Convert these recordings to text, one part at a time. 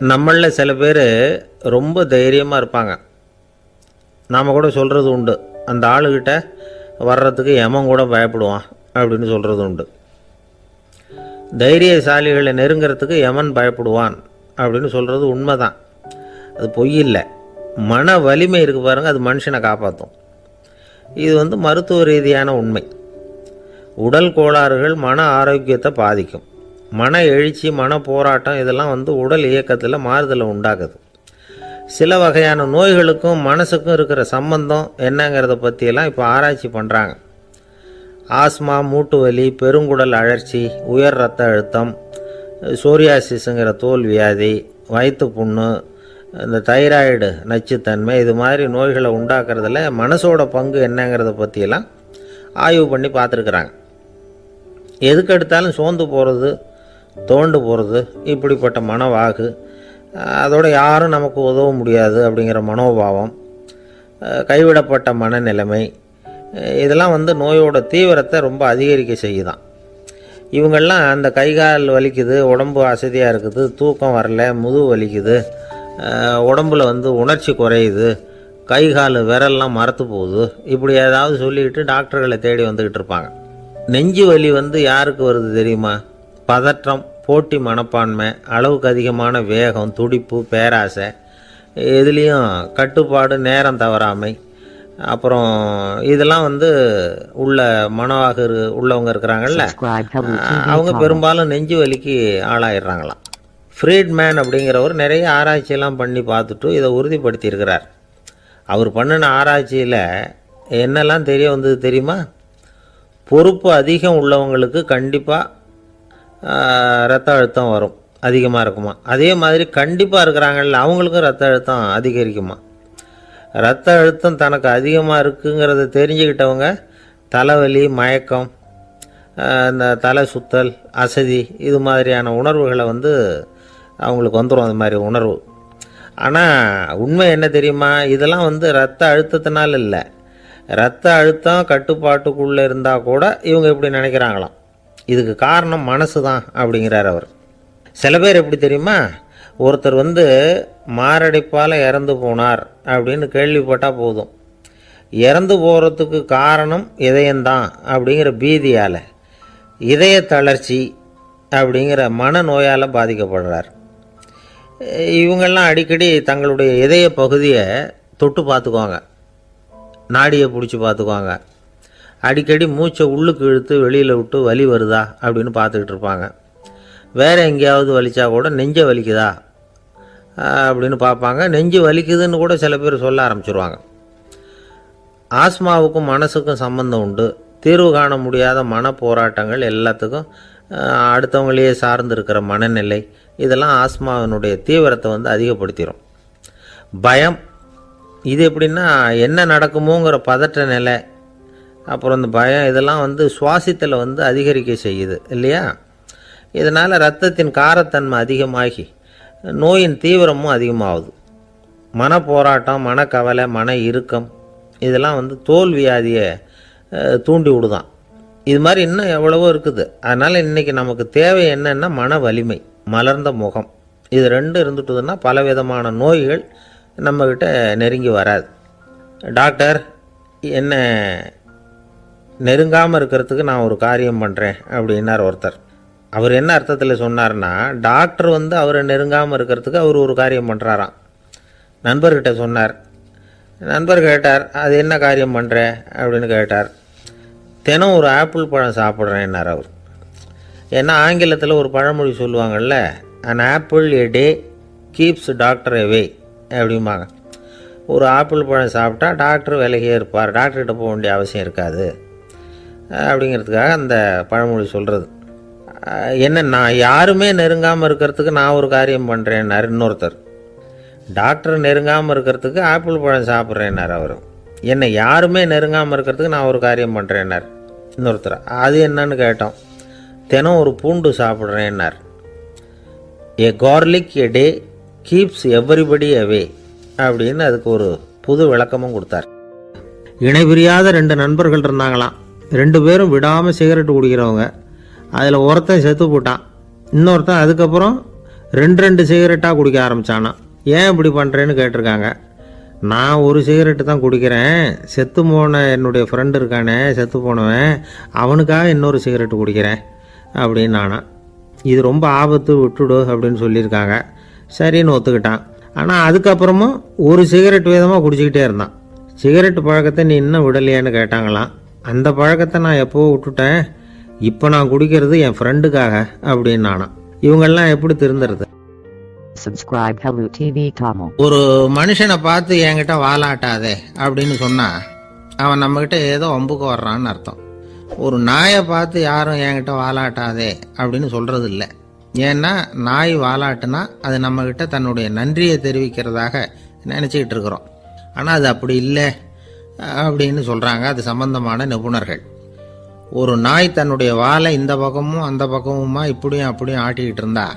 நம்மளில் சில பேர் ரொம்ப தைரியமாக இருப்பாங்க. நாம் கூட சொல்கிறது உண்டு, அந்த ஆளுகிட்ட வர்றதுக்கு எமன் கூட பயப்படுவான் அப்படின்னு சொல்கிறது உண்டு. தைரியசாலிகளை நெருங்கிறதுக்கு எமன் பயப்படுவான் அப்படின்னு சொல்கிறது உண்மை தான். அது பொய் இல்லை. மன வலிமை இருக்குது பாருங்கள், அது மனுஷனை காப்பாற்றும். இது மருத்துவ ரீதியான உண்மை. உடல் கோளாறுகள் மன ஆரோக்கியத்தை பாதிக்கும். மன எழுச்சி, மன போராட்டம் இதெல்லாம் உடல் இயக்கத்தில் மாறுதலை உண்டாக்குது. சில வகையான நோய்களுக்கும் மனசுக்கும் இருக்கிற சம்பந்தம் என்னங்கிறத பற்றியெல்லாம் இப்போ ஆராய்ச்சி பண்ணுறாங்க. ஆஸ்மா, மூட்டு வலி, பெருங்குடல் அழற்சி, உயர் இரத்த அழுத்தம், சோரியாசிஸுங்கிற தோல் வியாதி, வயிற்று புண்ணு, இந்த தைராய்டு நச்சுத்தன்மை, இது மாதிரி நோய்களை உண்டாக்குறதுல மனசோட பங்கு என்னங்கிறத பற்றியெல்லாம் ஆய்வு பண்ணி பார்த்துருக்குறாங்க. எதுக்கு எடுத்தாலும் சோர்ந்து போகிறது, தோண்டு போகிறது, இப்படிப்பட்ட மனவாகு, அதோட யாரும் நமக்கு உதவ முடியாது அப்படிங்கிற மனோபாவம், கைவிடப்பட்ட மனநிலைமை, இதெல்லாம் நோயோட தீவிரத்தை ரொம்ப அதிகரிக்க செய்யுதான். இவங்கெல்லாம் அந்த கைகால் வலிக்குது, உடம்பு அசதியாக இருக்குது, தூக்கம் வரல, முதுகு வலிக்குது, உடம்புல உணர்ச்சி குறையுது, கை கால் விரல்லாம் மரத்து போகுது, இப்படி ஏதாவது சொல்லிக்கிட்டு டாக்டர்களை தேடி வந்துக்கிட்டு இருப்பாங்க. நெஞ்சு வலி யாருக்கு வருது தெரியுமா? பதற்றம், போட்டி மனப்பான்மை, அளவுக்கு அதிகமான வேகம், துடிப்பு, பேராசை, இதுலேயும் கட்டுப்பாடு, நேரம் தவறாமை, அப்புறம் இதெல்லாம் உள்ள மனவாக உள்ளவங்க இருக்கிறாங்கல்ல, அவங்க பெரும்பாலும் நெஞ்சு வலிக்கு ஆளாயிடுறாங்களாம். ஃப்ரீட்மேன் அப்படிங்கிறவர் நிறைய ஆராய்ச்சியெல்லாம் பண்ணி பார்த்துட்டு இதை உறுதிப்படுத்தியிருக்கிறார். அவர் பண்ணின ஆராய்ச்சியில் என்னெல்லாம் தெரிய வந்தது தெரியுமா? பொறுப்பு அதிகம் உள்ளவங்களுக்கு கண்டிப்பாக இரத்த அழுத்தம் வரும், அதிகமாக இருக்குமா. அதே மாதிரி கண்டிப்பாக இருக்கிறாங்கல்ல, அவங்களுக்கும் இரத்த அழுத்தம் அதிகரிக்குமா. இரத்த அழுத்தம் தனக்கு அதிகமாக இருக்குங்கிறத தெரிஞ்சுக்கிட்டவங்க தலைவலி, மயக்கம், இந்த தலை சுத்தல், அசதி, இது மாதிரியான உணர்வுகளை அவங்களுக்கு வந்துடும், அது மாதிரி உணர்வு. ஆனால் உண்மை என்ன தெரியுமா? இதெல்லாம் இரத்த அழுத்தத்தினால இல்லை. இரத்த அழுத்தம் கட்டுப்பாட்டுக்குள்ளே இருந்தால் கூட இவங்க இப்படி நினைக்கிறாங்களாம். இதுக்கு காரணம் மனசு தான் அப்படிங்கிறார் அவர். சில பேர் எப்படி தெரியுமா? ஒருத்தர் மாரடைப்பால் இறந்து போனார் அப்படின்னு கேள்விப்பட்டால் போதும், இறந்து போகிறதுக்கு காரணம் இதயம்தான் அப்படிங்கிற பீதியால், இதய தளர்ச்சி அப்படிங்கிற மனநோயால் பாதிக்கப்படுறார். இவங்கெல்லாம் அடிக்கடி தங்களுடைய இதய பகுதியை தொட்டு பார்த்துக்குவாங்க, நாடியை பிடிச்சி பார்த்துக்குவாங்க, அடிக்கடி மூச்சை உள்ளுக்கு இழுத்து வெளியில் விட்டு வலி வருதா அப்படின்னு பார்த்துக்கிட்டு இருப்பாங்க. வேறு எங்கேயாவது வலிச்சா கூட நெஞ்சை வலிக்குதா அப்படின்னு பார்ப்பாங்க. நெஞ்சு வலிக்குதுன்னு கூட சில பேர் சொல்ல ஆரம்பிச்சிருவாங்க. ஆஸ்மாவுக்கும் மனசுக்கும் சம்பந்தம் உண்டு. தீர்வு காண முடியாத மன போராட்டங்கள் எல்லாத்துக்கும் அடுத்தவங்களையே சார்ந்து இருக்கிற மனநிலை, இதெல்லாம் ஆஸ்மாவினுடைய தீவிரத்தை அதிகப்படுத்திடும். பயம், இது எப்படின்னா என்ன நடக்குமோங்கிற பதற்ற நிலை, அப்புறம் இந்த பயம், இதெல்லாம் சுவாசித்தலை அதிகரிக்க செய்யுது இல்லையா. இதனால் இரத்தத்தின் காரத்தன்மை அதிகமாகி நோயின் தீவிரமும் அதிகமாகுது. மன போராட்டம், மனக்கவலை, மன இறுக்கம், இதெல்லாம் தோல் வியாதியை தூண்டி விடுதான். இது மாதிரி இன்னும் எவ்வளவோ இருக்குது. அதனால் இன்றைக்கி நமக்கு தேவை என்னென்னா மன வலிமை, மலர்ந்த முகம், இது ரெண்டு இருந்துட்டுதுன்னா பலவிதமான நோய்கள் நம்மக்கிட்ட நெருங்கி வராது. டாக்டர், என்ன நெருங்காமல் இருக்கிறதுக்கு நான் ஒரு காரியம் பண்ணுறேன் அப்படின்னார் ஒருத்தர். அவர் என்ன அர்த்தத்தில் சொன்னார்னா, டாக்டர் அவரை நெருங்காமல் இருக்கிறதுக்கு அவர் ஒரு காரியம் பண்ணுறாராம். நண்பர்கிட்ட சொன்னார். நண்பர் கேட்டார், அது என்ன காரியம் பண்ணுற அப்படின்னு கேட்டார். தினம் ஒரு ஆப்பிள் பழம் சாப்பிட்றேன்னார் அவர். ஏன்னா ஆங்கிலத்தில் ஒரு பழமொழி சொல்லுவாங்கள்ல, an apple a day keeps doctor away அப்படிம்பாங்க. ஒரு ஆப்பிள் பழம் சாப்பிட்டா டாக்டர் விலகியே இருப்பார், டாக்டர்கிட்ட போக வேண்டிய அவசியம் இருக்காது அப்படிங்கிறதுக்காக அந்த பழமொழி சொல்கிறது. என்ன, நான் யாருமே நெருங்காமல் இருக்கிறதுக்கு நான் ஒரு காரியம் பண்ணுறேன்னார் இன்னொருத்தர். டாக்டர் நெருங்காமல் இருக்கிறதுக்கு ஆப்பிள் பழம் சாப்பிட்றேன்னார் அவர். என்னை யாருமே நெருங்காமல் இருக்கிறதுக்கு நான் ஒரு காரியம் பண்ணுறேன்னார் இன்னொருத்தர். அது என்னன்னு கேட்டோம். தினம் ஒரு பூண்டு சாப்பிட்றேன்னார். ஏ கார்லிக் எ டே கீப்ஸ் எவ்ரிபடி அவே அப்படின்னு அதுக்கு ஒரு புது விளக்கமும் கொடுத்தார். இணை பிரியாத 2 நண்பர்கள் இருந்தாங்களாம். 2 பேரும் விடாமல் சிகரெட்டு குடிக்கிறவங்க. அதில் ஒருத்தன் செத்து போட்டான். இன்னொருத்தன் அதுக்கப்புறம் 2 சிகரெட்டாக குடிக்க ஆரம்பித்தானா. ஏன் இப்படி பண்ணுறேன்னு கேட்டிருக்காங்க. நான் ஒரு சிகரெட்டு தான் குடிக்கிறேன், செத்து போன என்னுடைய ஃப்ரெண்டு இருக்கானே, செத்து போனவன், அவனுக்காக இன்னொரு சிகரெட்டு குடிக்கிறேன் அப்படின்னு நானா. இது ரொம்ப ஆபத்து, விட்டுடு அப்படின்னு சொல்லியிருக்காங்க. சரின்னு ஒத்துக்கிட்டான். ஆனால் அதுக்கப்புறமும் ஒரு சிகரெட் வீதமாக குடிச்சிக்கிட்டே இருந்தான். சிகரெட்டு பழக்கத்தை நீ இன்னும் விடலையான்னு கேட்டாங்களாம். அந்த பழக்கத்தை நான் எப்போ விட்டுட்டேன், இப்போ நான் குடிக்கிறது என் ஃப்ரெண்டுக்காக அப்படின்னு நானா. இவங்கெல்லாம் எப்படி திருந்துறது? Subscribe Hello TV Tamil. ஒரு மனுஷனை பார்த்து என்கிட்ட வாலாட்டாதே அப்படின்னு சொன்னா அவன் நம்மகிட்ட ஏதோ வம்புக்கு வர்றான்னு அர்த்தம். ஒரு நாயை பார்த்து யாரும் என்கிட்ட வாலாட்டாதே அப்படின்னு சொல்றது இல்லை. ஏன்னா நாய் வாலாட்டுனா அது நம்மகிட்ட தன்னுடைய நன்றியை தெரிவிக்கிறதாக நினச்சிக்கிட்டு இருக்கிறோம். ஆனால் அது அப்படி இல்லை அப்படின்னு சொல்கிறாங்க அது சம்பந்தமான நிபுணர்கள். ஒரு நாய் தன்னுடைய வாலை இந்த பக்கமும் அந்த பக்கமுமா இப்படியும் அப்படியும் ஆட்டிக்கிட்டு இருந்தா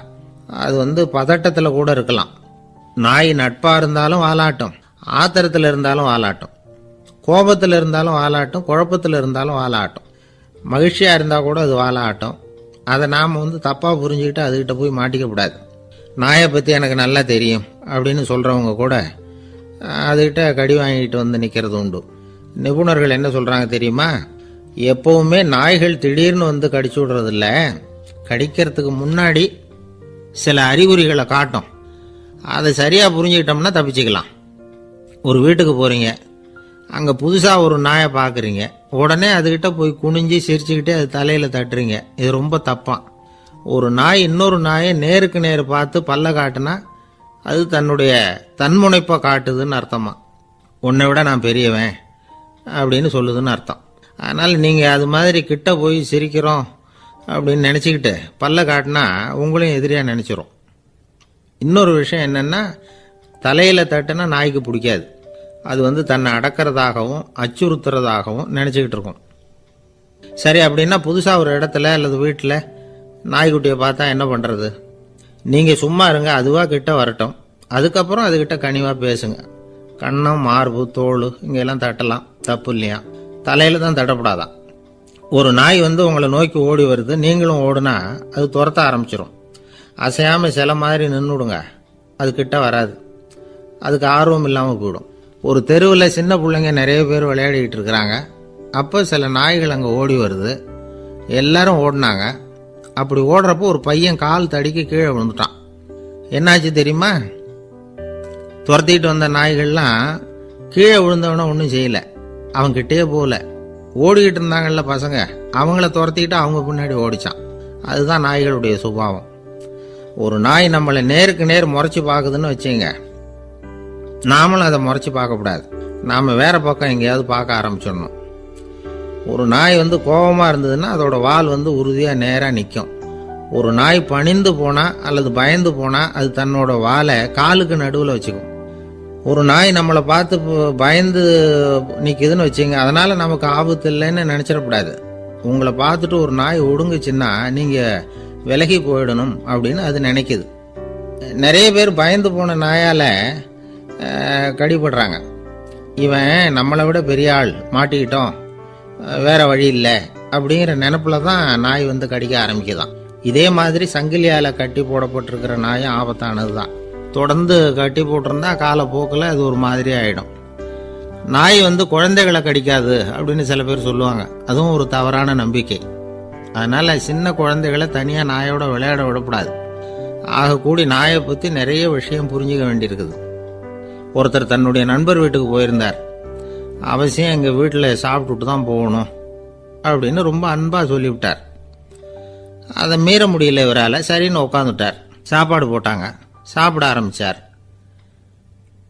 அது பதட்டத்தில் கூட இருக்கலாம். நாய் நட்பாக இருந்தாலும் வாலாட்டும், ஆத்திரத்தில் இருந்தாலும் வாலாட்டும், கோபத்தில் இருந்தாலும் வாலாட்டும், குழப்பத்தில் இருந்தாலும் வாலாட்டும், மகிழ்ச்சியாக இருந்தால் கூட அது வாலாட்டும். அதை நாம் தப்பாக புரிஞ்சுக்கிட்டு அதுக்கிட்ட போய் மாட்டிக்கக்கூடாது. நாயை பற்றி எனக்கு நல்லா தெரியும் அப்படின்னு சொல்கிறவங்க கூட அதுக்கிட்ட கடி வாங்கிட்டு நிற்கிறது உண்டு. நிபுணர்கள் என்ன சொல்கிறாங்க தெரியுமா? எப்போவுமே நாய்கள் திடீர்னு கடிச்சு விடுறதில்ல, கடிக்கிறதுக்கு முன்னாடி சில அறிகுறிகளை காட்டும். அதை சரியாக புரிஞ்சுக்கிட்டோம்னா தப்பிச்சுக்கலாம். ஒரு வீட்டுக்கு போகிறீங்க, அங்கே புதுசாக ஒரு நாயை பார்க்குறீங்க, உடனே அதுக்கிட்ட போய் குனிஞ்சு சிரிச்சுக்கிட்டே அது தலையில் தட்டுறீங்க. இது ரொம்ப தப்பான். ஒரு நாய் இன்னொரு நாயை நேருக்கு நேர் பார்த்து பல்ல காட்டுனா அது தன்னுடைய தன்முனைப்பை காட்டுதுன்னு அர்த்தமா. உன்னை விட நான் பெரியவன் அப்படின்னு சொல்லுதுன்னு அர்த்தம். அதனால் நீங்கள் அது மாதிரி கிட்ட போய் சிரிக்கிறோம் அப்படின்னு நினச்சிக்கிட்டு பல்ல காட்டினா உங்களையும் எதிரியாக நினச்சிரும். இன்னொரு விஷயம் என்னென்னா, தலையில் தட்டுனா நாய்க்கு பிடிக்காது. அது தன்னை அடக்கிறதாகவும் அச்சுறுத்துறதாகவும் நினச்சிக்கிட்டு இருக்கும். சரி, அப்படின்னா புதுசாக ஒரு இடத்துல அல்லது வீட்டில் நாய்க்குட்டியை பார்த்தா என்ன பண்ணுறது? நீங்கள் சும்மா இருங்க, அதுவாக கிட்ட வரட்டும். அதுக்கப்புறம் அதுக்கிட்ட கனிவாக பேசுங்க. கன்னம், மார்பு, தோல் இங்கெல்லாம் தட்டலாம், தப்பு இல்லையா? தலையில் தான் தட்டப்படாதான். ஒரு நாய் உங்களை நோக்கி ஓடி வருது, நீங்களும் ஓடுனா அது துரத்த ஆரம்பிச்சிடும். அசையாமல் சில மாதிரி நின்றுடுங்க, அது கிட்ட வராது. அதுக்கு ஆர்வம் இல்லாமல் போயிடும். ஒரு தெருவில் சின்ன பிள்ளைங்க நிறைய பேர் விளையாடிக்கிட்டு இருக்கிறாங்க. அப்போ சில நாய்கள் அங்கே ஓடி வருது. எல்லாரும் ஓடினாங்க. அப்படி ஓடுறப்போ ஒரு பையன் கால் தடிக்க கீழே விழுந்துட்டான். என்னாச்சு தெரியுமா? துரத்திட்டு வந்த நாய்கள்லாம் கீழே விழுந்தவன ஒன்றும் செய்யலை, அவன்கிட்டே போகல. ஓடிக்கிட்டு இருந்தாங்கல்ல பசங்க, அவங்கள துரத்திக்கிட்டு அவங்க பின்னாடி ஓடிச்சான். அதுதான் நாய்களுடைய சுபாவம். ஒரு நாய் நம்மளை நேருக்கு நேர் முறைச்சி பார்க்குதுன்னு வச்சுங்க, நாமளும் அதை முறைச்சி பார்க்கக்கூடாது. நாம் வேற பக்கம் எங்கேயாவது பார்க்க ஆரம்பிச்சிடணும். ஒரு நாய் கோபமாக இருந்ததுன்னா அதோட வால் உறுதியாக நேராக நிற்கும். ஒரு நாய் பணிந்து போனால் அல்லது பயந்து போனால் அது தன்னோட வாலை காலுக்கு நடுவில் வச்சுக்கும். ஒரு நாய் நம்மளை பார்த்து பயந்து நிற்குதுன்னு வச்சுங்க, அதனால் நமக்கு ஆபத்து இல்லைன்னு நினச்சிடக்கூடாது. உங்களை பார்த்துட்டு ஒரு நாய் ஒடுங்குச்சுன்னா நீங்கள் விலகி போயிடணும் அப்படின்னு அது நினைக்குது. நிறைய பேர் பயந்து போன நாயால் கடிபடுறாங்க. இவன் நம்மளை விட பெரிய ஆள், மாட்டிக்கிட்டோம், வேற வழி இல்லை அப்படிங்கிற நினப்பில் தான் நாய் கடிக்க ஆரம்பிக்குதான். இதே மாதிரி சங்கிலியால் கட்டி போடப்பட்டிருக்கிற நாயும் ஆபத்தானது தான். தொடர்ந்து கட்டி போட்டிருந்தா காலப்போக்கில் அது ஒரு மாதிரி ஆகிடும். நாய் குழந்தைகளை கடிக்காது அப்படின்னு சில பேர் சொல்லுவாங்க. அதுவும் ஒரு தவறான நம்பிக்கை. அதனால் சின்ன குழந்தைகளை தனியாக நாயோட விளையாட விடக்கூடாது. ஆகக்கூடி நாயை பற்றி நிறைய விஷயம் புரிஞ்சுக்க வேண்டியிருக்குது. ஒருத்தர் தன்னுடைய நண்பர் வீட்டுக்கு போயிருந்தார். அவசியம் எங்கள் வீட்டில் சாப்பிட்டுட்டு தான் போகணும் அப்படின்னு ரொம்ப அன்பாக சொல்லிவிட்டார். அதை மீற முடியல இவரால். சரின்னு உட்காந்துட்டார். சாப்பாடு போட்டாங்க, சாப்பிட ஆரம்பித்தார்.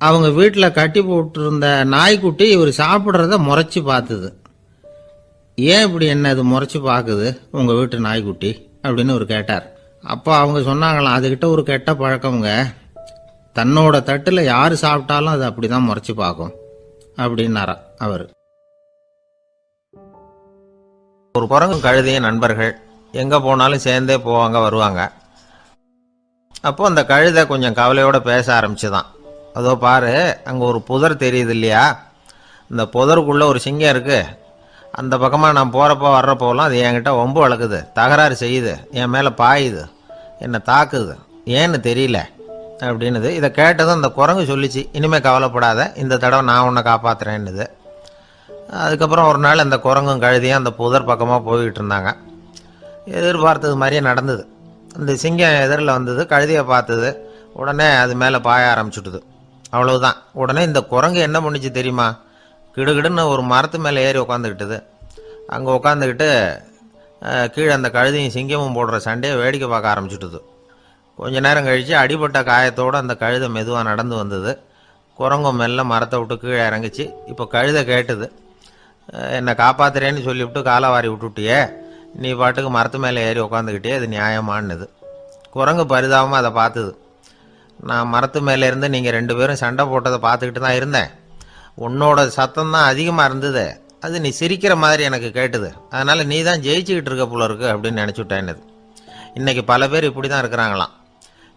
அவங்க வீட்டில் கட்டி போட்டிருந்த நாய்க்குட்டி இவர் சாப்பிட்றத முறைச்சி பார்த்துது. ஏன் இப்படி என்ன இது முறைச்சி பார்க்குது உங்கள் வீட்டு நாய்க்குட்டி அப்படின்னு அவர் கேட்டார். அப்போ அவங்க சொன்னாங்களாம், அதுக்கிட்ட ஒரு கெட்ட பழக்கம்ங்க, தன்னோட தட்டில் யார் சாப்பிட்டாலும் அது அப்படி தான் முறைச்சி பார்க்கும் அப்படின்னாரா அவர். ஒரு குரங்கும் கழுதையும் நண்பர்கள், எங்கே போனாலும் சேர்ந்தே போவாங்க வருவாங்க. அப்போ அந்த கழுதை கொஞ்சம் கவலையோடு பேச ஆரம்பிச்சுதான். அதோ பாரு, அங்கே ஒரு புதர் தெரியுது இல்லையா, இந்த புதருக்குள்ளே ஒரு சிங்கம் இருக்குது. அந்த பக்கமாக நான் போகிறப்போ வர்றப்போலாம் அது என்கிட்ட வம்பு வளர்க்குது, தகராறு செய்யுது, என் மேலே பாயுது, என்னை தாக்குது. ஏன்னு தெரியல அப்படின்னுது. இதை கேட்டதும் அந்த குரங்கு சொல்லிச்சு, இனிமேல் கவலைப்படாத, இந்த தடவை நான் உன்னை காப்பாற்றுறேன்னுது. அதுக்கப்புறம் ஒரு நாள் அந்த குரங்கும் கழுதியும் அந்த புதர் பக்கமாக போய்கிட்டு இருந்தாங்க. எதிர்பார்த்தது மாதிரியே நடந்தது. அந்த சிங்கம் எதிரில் வந்தது, கழுதியை பார்த்தது, உடனே அது மேலே பாய ஆரம்பிச்சுட்டுது. அவ்வளவுதான். உடனே இந்த குரங்கு என்ன பண்ணிச்சு தெரியுமா? கிடுகிடுன்னு ஒரு மரத்து மேலே ஏறி உட்காந்துக்கிட்டுது. அங்கே உட்காந்துக்கிட்டு கீழே அந்த கழுதியும் சிங்கமும் போடுற சண்டையை வேடிக்கை பார்க்க ஆரம்பிச்சுட்டுது. கொஞ்ச நேரம் கழித்து அடிபட்ட காயத்தோடு அந்த கழுதை மெதுவாக நடந்து வந்தது. குரங்கும் மெல்ல மரத்தை விட்டு கீழே இறங்கிச்சு. இப்போ கழுதை கேட்டுது, என்னை காப்பாத்துறேன்னு சொல்லிவிட்டு காலை வாரி விட்டுட்டியே, நீ பாட்டுக்கு மரத்து மேலே ஏறி உட்காந்துக்கிட்டே, அது நியாயமானது. குரங்கு பரிதாபமாக அதை பார்த்துது. நான் மரத்து மேலே இருந்து நீங்கள் 2 பேரும் சண்டை போட்டதை பார்த்துக்கிட்டு தான் இருந்தேன். உன்னோட சத்தம் தான் அதிகமாக இருந்தது, அது நீ சிரிக்கிற மாதிரி எனக்கு கேட்டுது. அதனால் நீ தான் ஜெயிச்சுக்கிட்டு இருக்க போல இருக்கு அப்படின்னு நினச்சிவிட்டேன்னுது. இன்றைக்கி பல பேர் இப்படி தான் இருக்கிறாங்களாம்.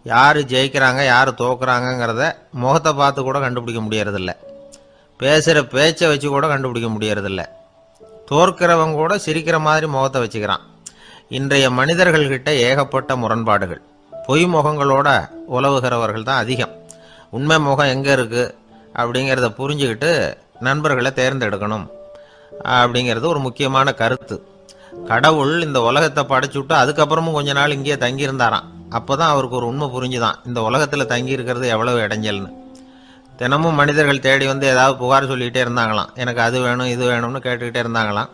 யார் ஜெயிக்கிறாங்க யார் தோக்குறாங்கங்கிறத முகத்தை பார்த்து கூட கண்டுபிடிக்க முடியறதில்ல. பேசுகிற பேச்சை வச்சு கூட கண்டுபிடிக்க முடியறதில்ல. தோற்கிறவங்க கூட சிரிக்கிற மாதிரி முகத்தை வச்சுக்கிறான். இன்றைய மனிதர்கள்கிட்ட ஏகப்பட்ட முரண்பாடுகள். பொய் முகங்களோட உலவுகிறவர்கள் தான் அதிகம். உண்மை முகம் எங்கே இருக்குது அப்படிங்கிறத புரிஞ்சுக்கிட்டு நண்பர்களை தேர்ந்தெடுக்கணும் அப்படிங்கிறது ஒரு முக்கியமான கருத்து. கடவுள் இந்த உலகத்தை படைச்சுட்டு அதுக்கப்புறமும் கொஞ்ச நாள் இங்கேயே தங்கியிருந்தாராம். அப்போ தான் அவருக்கு ஒரு உண்மை புரிஞ்சுதான், இந்த உலகத்தில் தங்கி இருக்கிறது எவ்வளவு இடைஞ்சல்னு. தினமும் மனிதர்கள் தேடி வந்து ஏதாவது புகார் சொல்லிக்கிட்டே இருந்தாங்களாம். எனக்கு அது வேணும் இது வேணும்னு கேட்டுக்கிட்டே இருந்தாங்களாம்.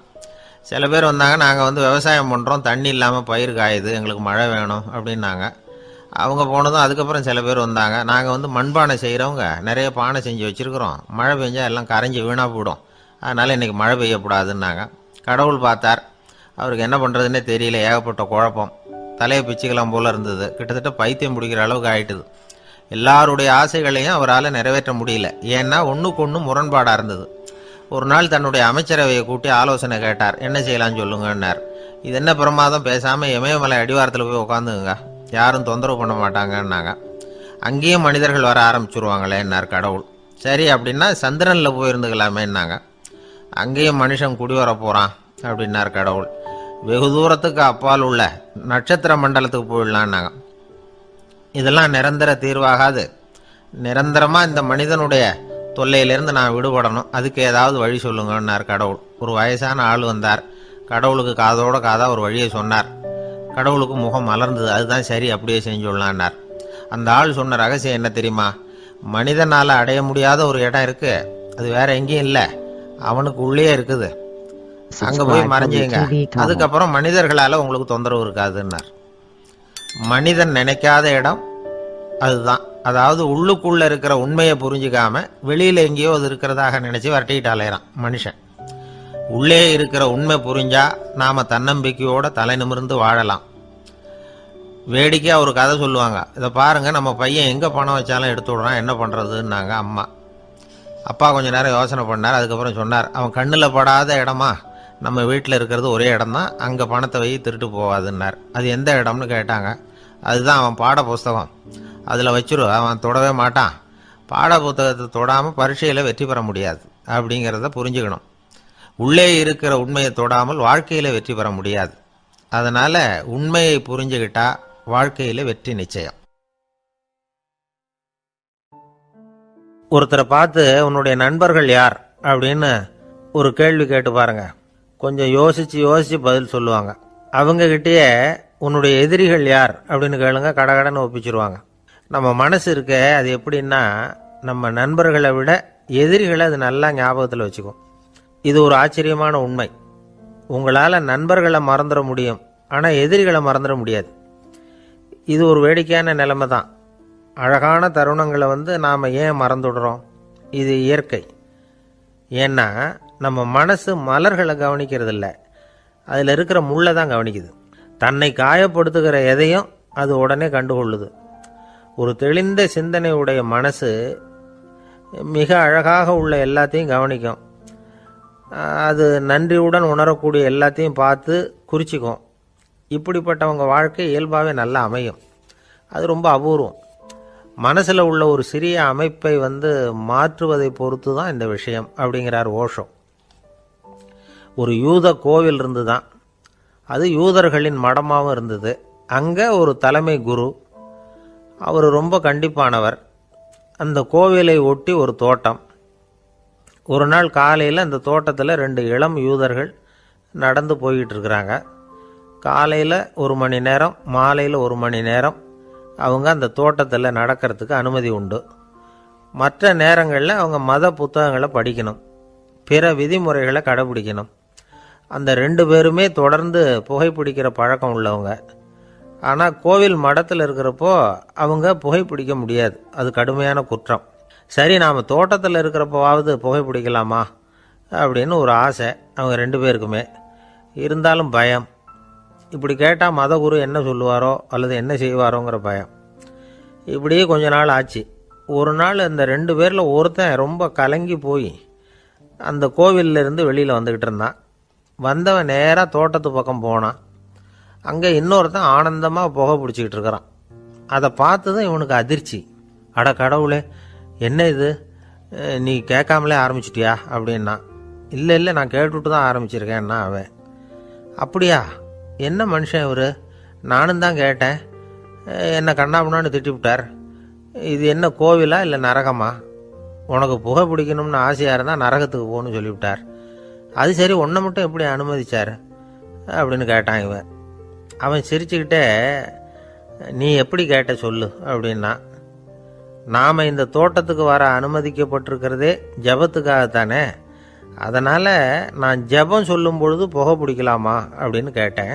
சில பேர் வந்தாங்க, நாங்கள் வந்து விவசாயம் பண்ணுறோம், தண்ணி இல்லாமல் பயிர் காயுது, எங்களுக்கு மழை வேணும் அப்படின்னாங்க. அவங்க போனதும் அதுக்கப்புறம் சில பேர் வந்தாங்க, நாங்கள் வந்து மண்பானை செய்கிறவங்க நிறைய பானை செஞ்சு வச்சுருக்குறோம், மழை பெஞ்சால் எல்லாம் கரைஞ்சி வீணாக போயிடும், அதனால் இன்றைக்கி மழை பெய்யக்கூடாதுன்னாங்க. கடவுள் பார்த்தார், அவருக்கு என்ன பண்ணுறதுன்னே தெரியல, ஏகப்பட்ட குழப்பம், தலையை பிச்சுக்கலாம் போல் இருந்தது, கிட்டத்தட்ட பைத்தியம் பிடிக்கிற அளவுக்கு ஆயிட்டுது. எல்லாருடைய ஆசைகளையும் அவரால் நிறைவேற்ற முடியல, ஏன்னா ஒன்றுக்கு ஒன்று முரண்பாடாக இருந்தது. ஒரு நாள் தன்னுடைய அமைச்சரவையை கூட்டி ஆலோசனை கேட்டார், என்ன செய்யலான்னு சொல்லுங்கன்னார். இது என்ன பிரமாதம், பேசாமல் இமயமலை அடிவாரத்தில் போய் உட்காந்துங்க, யாரும் தொந்தரவு பண்ண மாட்டாங்கன்னாங்க. அங்கேயும் மனிதர்கள் வர ஆரம்பிச்சுருவாங்களேன்னார் கடவுள். சரி அப்படின்னா சந்திரனில் போயிருந்துக்கலாமேன்னாங்க. அங்கேயும் மனுஷன் குடி வர போகிறான் அப்படின்னார் கடவுள். வெகு தூரத்துக்கு அப்பால் உள்ள நட்சத்திர மண்டலத்துக்கு போயிடலான்னாங்க. இதெல்லாம் நிரந்தர தீர்வாகாது, நிரந்தரமாக இந்த மனிதனுடைய தொல்லையிலேருந்து நான் விடுபடணும், அதுக்கு ஏதாவது வழி சொல்லுங்கன்னார் கடவுள். ஒரு வயசான ஆள் வந்தார். கடவுளுக்கு காதோட காதாக ஒரு வழியை சொன்னார். கடவுளுக்கு முகம் மலர்ந்தது. அதுதான் சரி, அப்படியே செஞ்சுடலான்னார். அந்த ஆள் சொன்ன ரகசியம் என்ன தெரியுமா? மனிதனால் அடைய முடியாத ஒரு இடம் இருக்குது, அது வேற எங்கேயும் இல்லை, அவனுக்கு உள்ளே இருக்குது, அங்கே போய் மறைஞ்சுங்க, அதுக்கப்புறம் மனிதர்களால் உங்களுக்கு தொந்தரவு இருக்காதுன்னார். மனிதன் நினைக்காத இடம் அதுதான். அதாவது உள்ளுக்குள்ளே இருக்கிற உண்மையை புரிஞ்சிக்காம வெளியில் எங்கேயோ அது இருக்கிறதாக நினச்சி வரட்டிக்கிட்டு அலையிறான் மனுஷன். உள்ளே இருக்கிற உண்மை புரிஞ்சா நாம் தன்னம்பிக்கையோட தலை நிமிர்ந்து வாழலாம். வேடிக்கையாக ஒரு கதை சொல்லுவாங்க, இதை பாருங்கள், நம்ம பையன் எங்கே பணம் வச்சாலும் எடுத்து விடுறான், என்ன பண்ணுறதுன்னாங்க அம்மா. அப்பா கொஞ்சம் நேரம் யோசனை பண்ணார். அதுக்கப்புறம் சொன்னார், அவன் கண்ணில் படாத இடமா, நம்ம வீட்டில் இருக்கிறது ஒரே இடம் தான், அங்கே பணத்தை வை திருட்டு போகாதுன்னார். அது எந்த இடம்னு கேட்டாங்க. அதுதான் அவன் பாட புஸ்தகம், அதில் வச்சிரு, அவன் தொடவே மாட்டான், பாட புத்தகத்தை தொடாமல் பரீட்சையில் வெற்றி பெற முடியாது அப்படிங்கிறத புரிஞ்சுக்கணும். உள்ளே இருக்கிற உண்மையை தொடாமல் வாழ்க்கையில் வெற்றி பெற முடியாது. அதனால் உண்மையை புரிஞ்சுக்கிட்டா வாழ்க்கையில் வெற்றி நிச்சயம். ஒருத்தரை பார்த்து உன்னுடைய நண்பர்கள் யார் அப்படின்னு ஒரு கேள்வி கேட்டு பாருங்க, கொஞ்சம் யோசிச்சு பதில் சொல்லுவாங்க. அவங்ககிட்டயே உன்னுடைய எதிரிகள் யார் அப்படின்னு கேளுங்க, கடகடன்னு ஒப்பிச்சிருவாங்க. நம்ம மனசு இருக்க, அது எப்படின்னா நம்ம நண்பர்களை விட எதிரிகளை அது நல்லா ஞாபகத்தில் வச்சுக்கும். இது ஒரு ஆச்சரியமான உண்மை. உங்களால் நண்பர்களை மறந்துட முடியும், ஆனால் எதிரிகளை மறந்துட முடியாது. இது ஒரு வேடிக்கையான நிலைமை தான். அழகான தருணங்களை நாம் ஏன் மறந்துடுறோம்? இது இயற்கை. ஏன்னா நம்ம மனசு மலர்களை கவனிக்கிறதில்ல, அதில் இருக்கிற முள்ளை தான் கவனிக்குது. தன்னை காயப்படுத்துகிற எதையும் அது உடனே கண்டுகொள்ளுது. ஒரு தெளிந்த சிந்தனை உடைய மனசு மிக அழகாக உள்ள எல்லாத்தையும் கவனிக்கும். அது நன்றியுடன் உணரக்கூடிய எல்லாத்தையும் பார்த்து குறிச்சிக்கும். இப்படிப்பட்டவங்க வாழ்க்கை இயல்பாகவே நல்லா அமையும். அது ரொம்ப அபூர்வம். மனசில் உள்ள ஒரு சிறிய அமைப்பை மாற்றுவதை பொறுத்து தான் இந்த விஷயம் அப்படிங்கிறார் ஓஷோ. ஒரு யூத கோவில் இருந்து தான், அது யூதர்களின் மடமாகவும் இருந்தது. அங்கே ஒரு தலைமை குரு, அவர் ரொம்ப கண்டிப்பானவர். அந்த கோவிலை ஒட்டி ஒரு தோட்டம். ஒரு நாள் காலையில் அந்த தோட்டத்தில் 2 இளம் யூதர்கள் நடந்து போய்கிட்டு இருக்கிறாங்க. காலையில் 1 மணி நேரம், மாலையில் 1 மணி நேரம் அவங்க அந்த தோட்டத்தில் நடக்கிறதுக்கு அனுமதி உண்டு. மற்ற நேரங்களில் அவங்க மத புத்தகங்களை படிக்கணும், பிற விதிமுறைகளை கடைபிடிக்கணும். அந்த 2 பேருமே தொடர்ந்து புகைப்பிடிக்கிற பழக்கம் உள்ளவங்க. ஆனால் கோவில் மடத்தில் இருக்கிறப்போ அவங்க புகைப்பிடிக்க முடியாது, அது கடுமையான குற்றம். சரி, நாம் தோட்டத்தில் இருக்கிறப்போவாவது புகைப்பிடிக்கலாமா அப்படின்னு ஒரு ஆசை அவங்க 2 பேருக்குமே. இருந்தாலும் பயம். இப்படி கேட்டால் மதகுரு என்ன சொல்லுவாரோ அல்லது என்ன செய்வாரோங்கிற பயம். இப்படியே கொஞ்ச நாள் ஆச்சு. ஒரு நாள் அந்த 2 பேரில் ஒருத்தன் ரொம்ப கலங்கி போய் அந்த கோவிலிருந்து வெளியில் வந்துக்கிட்டு இருந்தான். வந்தவன் நேராக தோட்டத்து பக்கம் போனான். அங்கே இன்னொருத்தன் ஆனந்தமாக புகை பிடிச்சிக்கிட்டு இருக்கிறான். அதை பார்த்ததும் இவனுக்கு அதிர்ச்சி. அட கடவுளே, என்ன இது, நீ கேட்காமலே ஆரம்பிச்சிட்டியா அப்படின்னா. இல்லை இல்லை, நான் கேட்டுவிட்டு தான் ஆரம்பிச்சிருக்கேன்னா அவன். அப்படியா, என்ன மனுஷன் இவர், நானும் தான் கேட்டேன், என்னை கண்ணாபுண்ணான்னு திட்டிவிட்டார். இது என்ன கோவிலா இல்லை நரகமா? உனக்கு புகை பிடிக்கணும்னு ஆசையாக இருந்தால் நரகத்துக்கு போகணும்னு சொல்லிவிட்டார். அது சரி, உன்னை மட்டும் எப்படி அனுமதிச்சார் அப்படின்னு கேட்டான் இவன். அவன் சிரிச்சுக்கிட்டே, நீ எப்படி கேட்ட சொல்லு அப்படின்னா. நாம் இந்த தோட்டத்துக்கு வர அனுமதிக்கப்பட்டிருக்கிறதே ஜபத்துக்காகத்தானே, அதனால் நான் ஜபம் சொல்லும் பொழுது புகை பிடிக்கலாமா அப்படின்னு கேட்டேன்.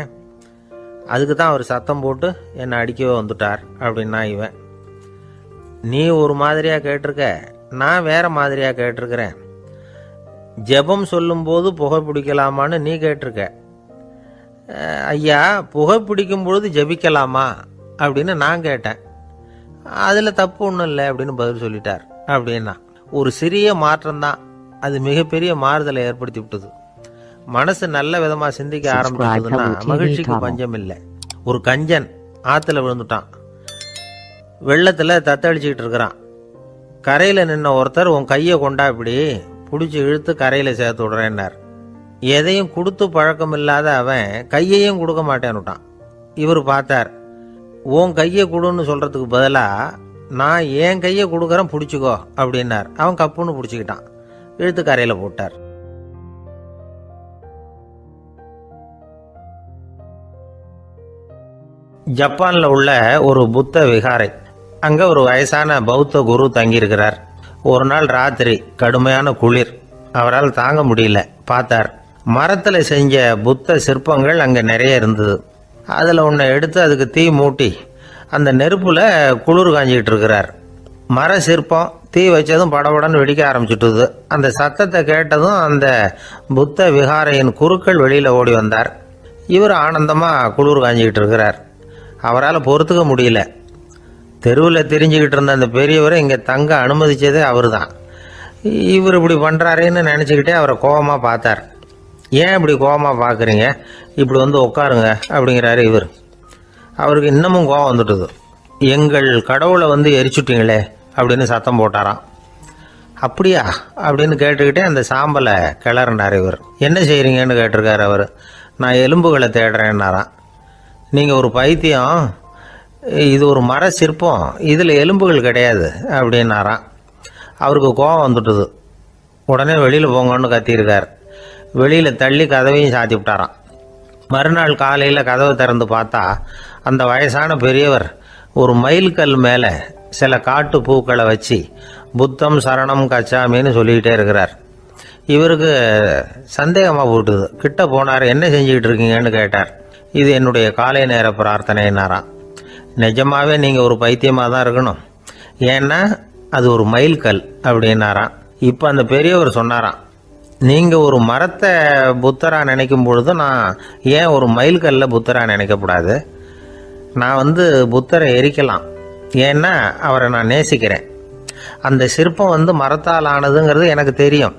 அதுக்கு தான் அவர் சத்தம் போட்டு என்னை அடிக்கவே வந்துட்டார் அப்படின்னா இவன். நீ ஒரு மாதிரியாக கேட்டிருக்க, நான் வேற மாதிரியாக கேட்டிருக்கிறேன். ஜெபம் சொல்லும்போது புகை பிடிக்கலாமான்னு நீ கேட்டிருக்க. ஐயா, புகை பிடிக்கும் பொழுது ஜபிக்கலாமா அப்படின்னு நான் கேட்டேன். அதில் தப்பு ஒன்றும் இல்லை அப்படின்னு பதில் சொல்லிட்டார் அப்படின்னா. ஒரு சிறிய மாற்றம்தான் அது மிகப்பெரிய மாறுதலை ஏற்படுத்தி விட்டது. மனசு நல்ல விதமாக சிந்திக்க ஆரம்பிச்சதுன்னா மகிழ்ச்சிக்கு பஞ்சம் இல்லை. ஒரு கஞ்சன் ஆற்றுல விழுந்துட்டான். வெள்ளத்தில் தத்தளிச்சுக்கிட்டு இருக்கிறான். கரையில் நின்ன ஒருத்தர், உன் கையை கொண்டா இப்படி பிடிச்சி இழுத்து கரையில் சேர்த்து விடுறேன்னார். எதையும் கொடுத்து பழக்கம் இல்லாத அவன் கையையும் கொடுக்க மாட்டேன்னுட்டான். இவர் பார்த்தார். உன் கையை கொடுன்னு சொல்கிறதுக்கு பதிலாக நான் என் கையை கொடுக்குறேன் பிடிச்சிக்கோ அப்படின்னார். அவன் கப்புன்னு பிடிச்சிக்கிட்டான், இழுத்து கரையில் போட்டார். ஜப்பானில் உள்ள ஒரு புத்த விகாரை, அங்கே ஒரு வயசான பௌத்த குரு தங்கியிருக்கிறார். ஒரு நாள் ராத்திரி கடுமையான குளிர், அவரால் தாங்க முடியல. பார்த்தார், மரத்தில் செஞ்ச புத்த சிற்பங்கள் அங்கே நிறைய இருந்தது. அதில் ஒன்றை எடுத்து அதுக்கு தீ மூட்டி அந்த நெருப்பில் குளிர் காஞ்சிக்கிட்டு இருக்கிறார். மர சிற்பம் தீ வச்சதும் படபடன்னு வெடிக்க ஆரம்பிச்சுட்டுது. அந்த சத்தத்தை கேட்டதும் அந்த புத்த விகாரையின் குருக்கள் வெளியில் ஓடி வந்தார். இவர் ஆனந்தமாக குளிர் காஞ்சிக்கிட்டு இருக்கிறார். அவரால் பொறுத்துக்க முடியல. தெருவில் தெரிஞ்சுக்கிட்டு இருந்த அந்த பெரியவரை இங்கே தங்க அனுமதித்ததே அவர் தான். இவர் இப்படி பண்ணுறாருன்னு நினச்சிக்கிட்டே அவரை கோபமாக பார்த்தார். ஏன் இப்படி கோபமாக பார்க்குறீங்க, இப்படி வந்து உட்காருங்க அப்படிங்கிறாரு இவர். அவருக்கு இன்னமும் கோபம் வந்துட்டுது. எங்கள் கடவுளை வந்து எரிச்சுட்டிங்களே அப்படின்னு சத்தம் போட்டாராம். அப்படியா அப்படின்னு கேட்டுக்கிட்டே அந்த சாம்பலை கிளறினார் இவர். என்ன செய்கிறீங்கன்னு கேட்டிருக்காரு அவர். நான் எலும்புகளை தேடுறேன்னாராம். நீங்கள் ஒரு பைத்தியம், இது ஒரு மர சிற்பம், இதில் எலும்புகள் கிடையாது அப்படின்னாராம். அவருக்கு கோபம் வந்துட்டுது. உடனே வெளியில் போங்கன்னு கத்தியிருக்கார். வெளியில் தள்ளி கதவையும் சாத்தி விட்டாராம். மறுநாள் காலையில் கதவை திறந்து பார்த்தா அந்த வயசான பெரியவர் ஒரு மயில்கல் மேலே சில காட்டு பூக்களை வச்சு புத்தம் சரணம் கச்சாமின்னு சொல்லிக்கிட்டே இருக்கிறார். இவருக்கு சந்தேகமாக போட்டுது. கிட்ட போனார். என்ன செஞ்சுக்கிட்டு இருக்கீங்கன்னு கேட்டார். இது என்னுடைய காலை நேர பிரார்த்தனைன்னாராம். நிஜமாகவே நீங்கள் ஒரு பைத்தியமாக தான் இருக்கணும், ஏன்னா அது ஒரு மயில்கல் அப்படின்னாராம். இப்போ அந்த பெரியவர் சொன்னாராம், நீங்கள் ஒரு மரத்தை புத்தராக நினைக்கும் பொழுது நான் ஏன் ஒரு மயில்கல்ல புத்தராக நினைக்கக்கூடாது? நான் வந்து புத்தரை எரிக்கலாம், ஏன்னா அவரை நான் நேசிக்கிறேன். அந்த சிற்பம் வந்து மரத்தால் ஆனதுங்கிறது எனக்கு தெரியும்.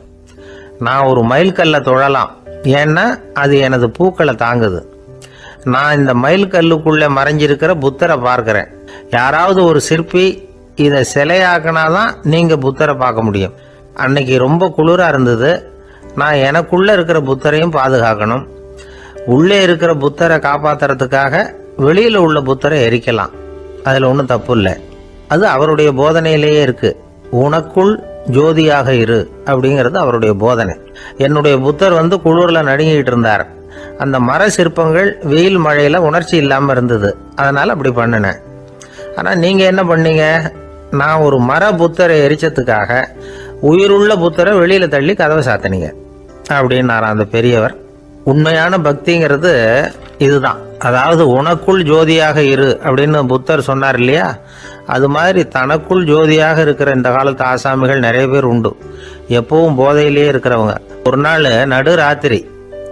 நான் ஒரு மயில்கல்லை தொழலாம், ஏன்னா அது எனது பூக்களை தாங்குது. நான் இந்த மயில்கல்லுக்குள்ளே மறைஞ்சிருக்கிற புத்தரை பார்க்குறேன். யாராவது ஒரு சிற்பி இதை சிலையாக்கினாதான் நீங்கள் புத்தரை பார்க்க முடியும். அன்னைக்கு ரொம்ப குளிராக இருந்தது. நான் எனக்குள்ளே இருக்கிற புத்தரையும் பாதுகாக்கணும். உள்ளே இருக்கிற புத்தரை காப்பாற்றுறதுக்காக வெளியில் உள்ள புத்தரை எரிக்கலாம், அதில் ஒன்றும் தப்பு இல்லை. அது அவருடைய போதனையிலேயே இருக்கு. உனக்குள் ஜோதியாக இரு அப்படிங்கிறது அவருடைய போதனை. என்னுடைய புத்தர் வந்து குளிரில் நடுங்கிட்டு இருந்தார். அந்த மர சிற்பங்கள் வெயில் மழையில் உணர்ச்சி இல்லாமல் இருந்தது, அதனால் அப்படி பண்ணினேன். ஆனால் நீங்கள் என்ன பண்ணீங்க? நான் ஒரு மர புத்தரை எரிச்சதுக்காக உயிருள்ள புத்தரை வெளியில் தள்ளி கதவை சாத்தினீங்க அப்படின்னாராம் அந்த பெரியவர். உண்மையான பக்திங்கிறது இதுதான். அதாவது உனக்குள் ஜோதியாக இரு அப்படின்னு புத்தர் சொன்னார் இல்லையா, அது மாதிரி தனக்குள் ஜோதியாக இருக்கிற இந்த காலத்து ஆசாமிகள் நிறைய பேர் உண்டு. எப்பவும் போதையிலேயே இருக்கிறவங்க. ஒரு நாள் நடு ராத்திரி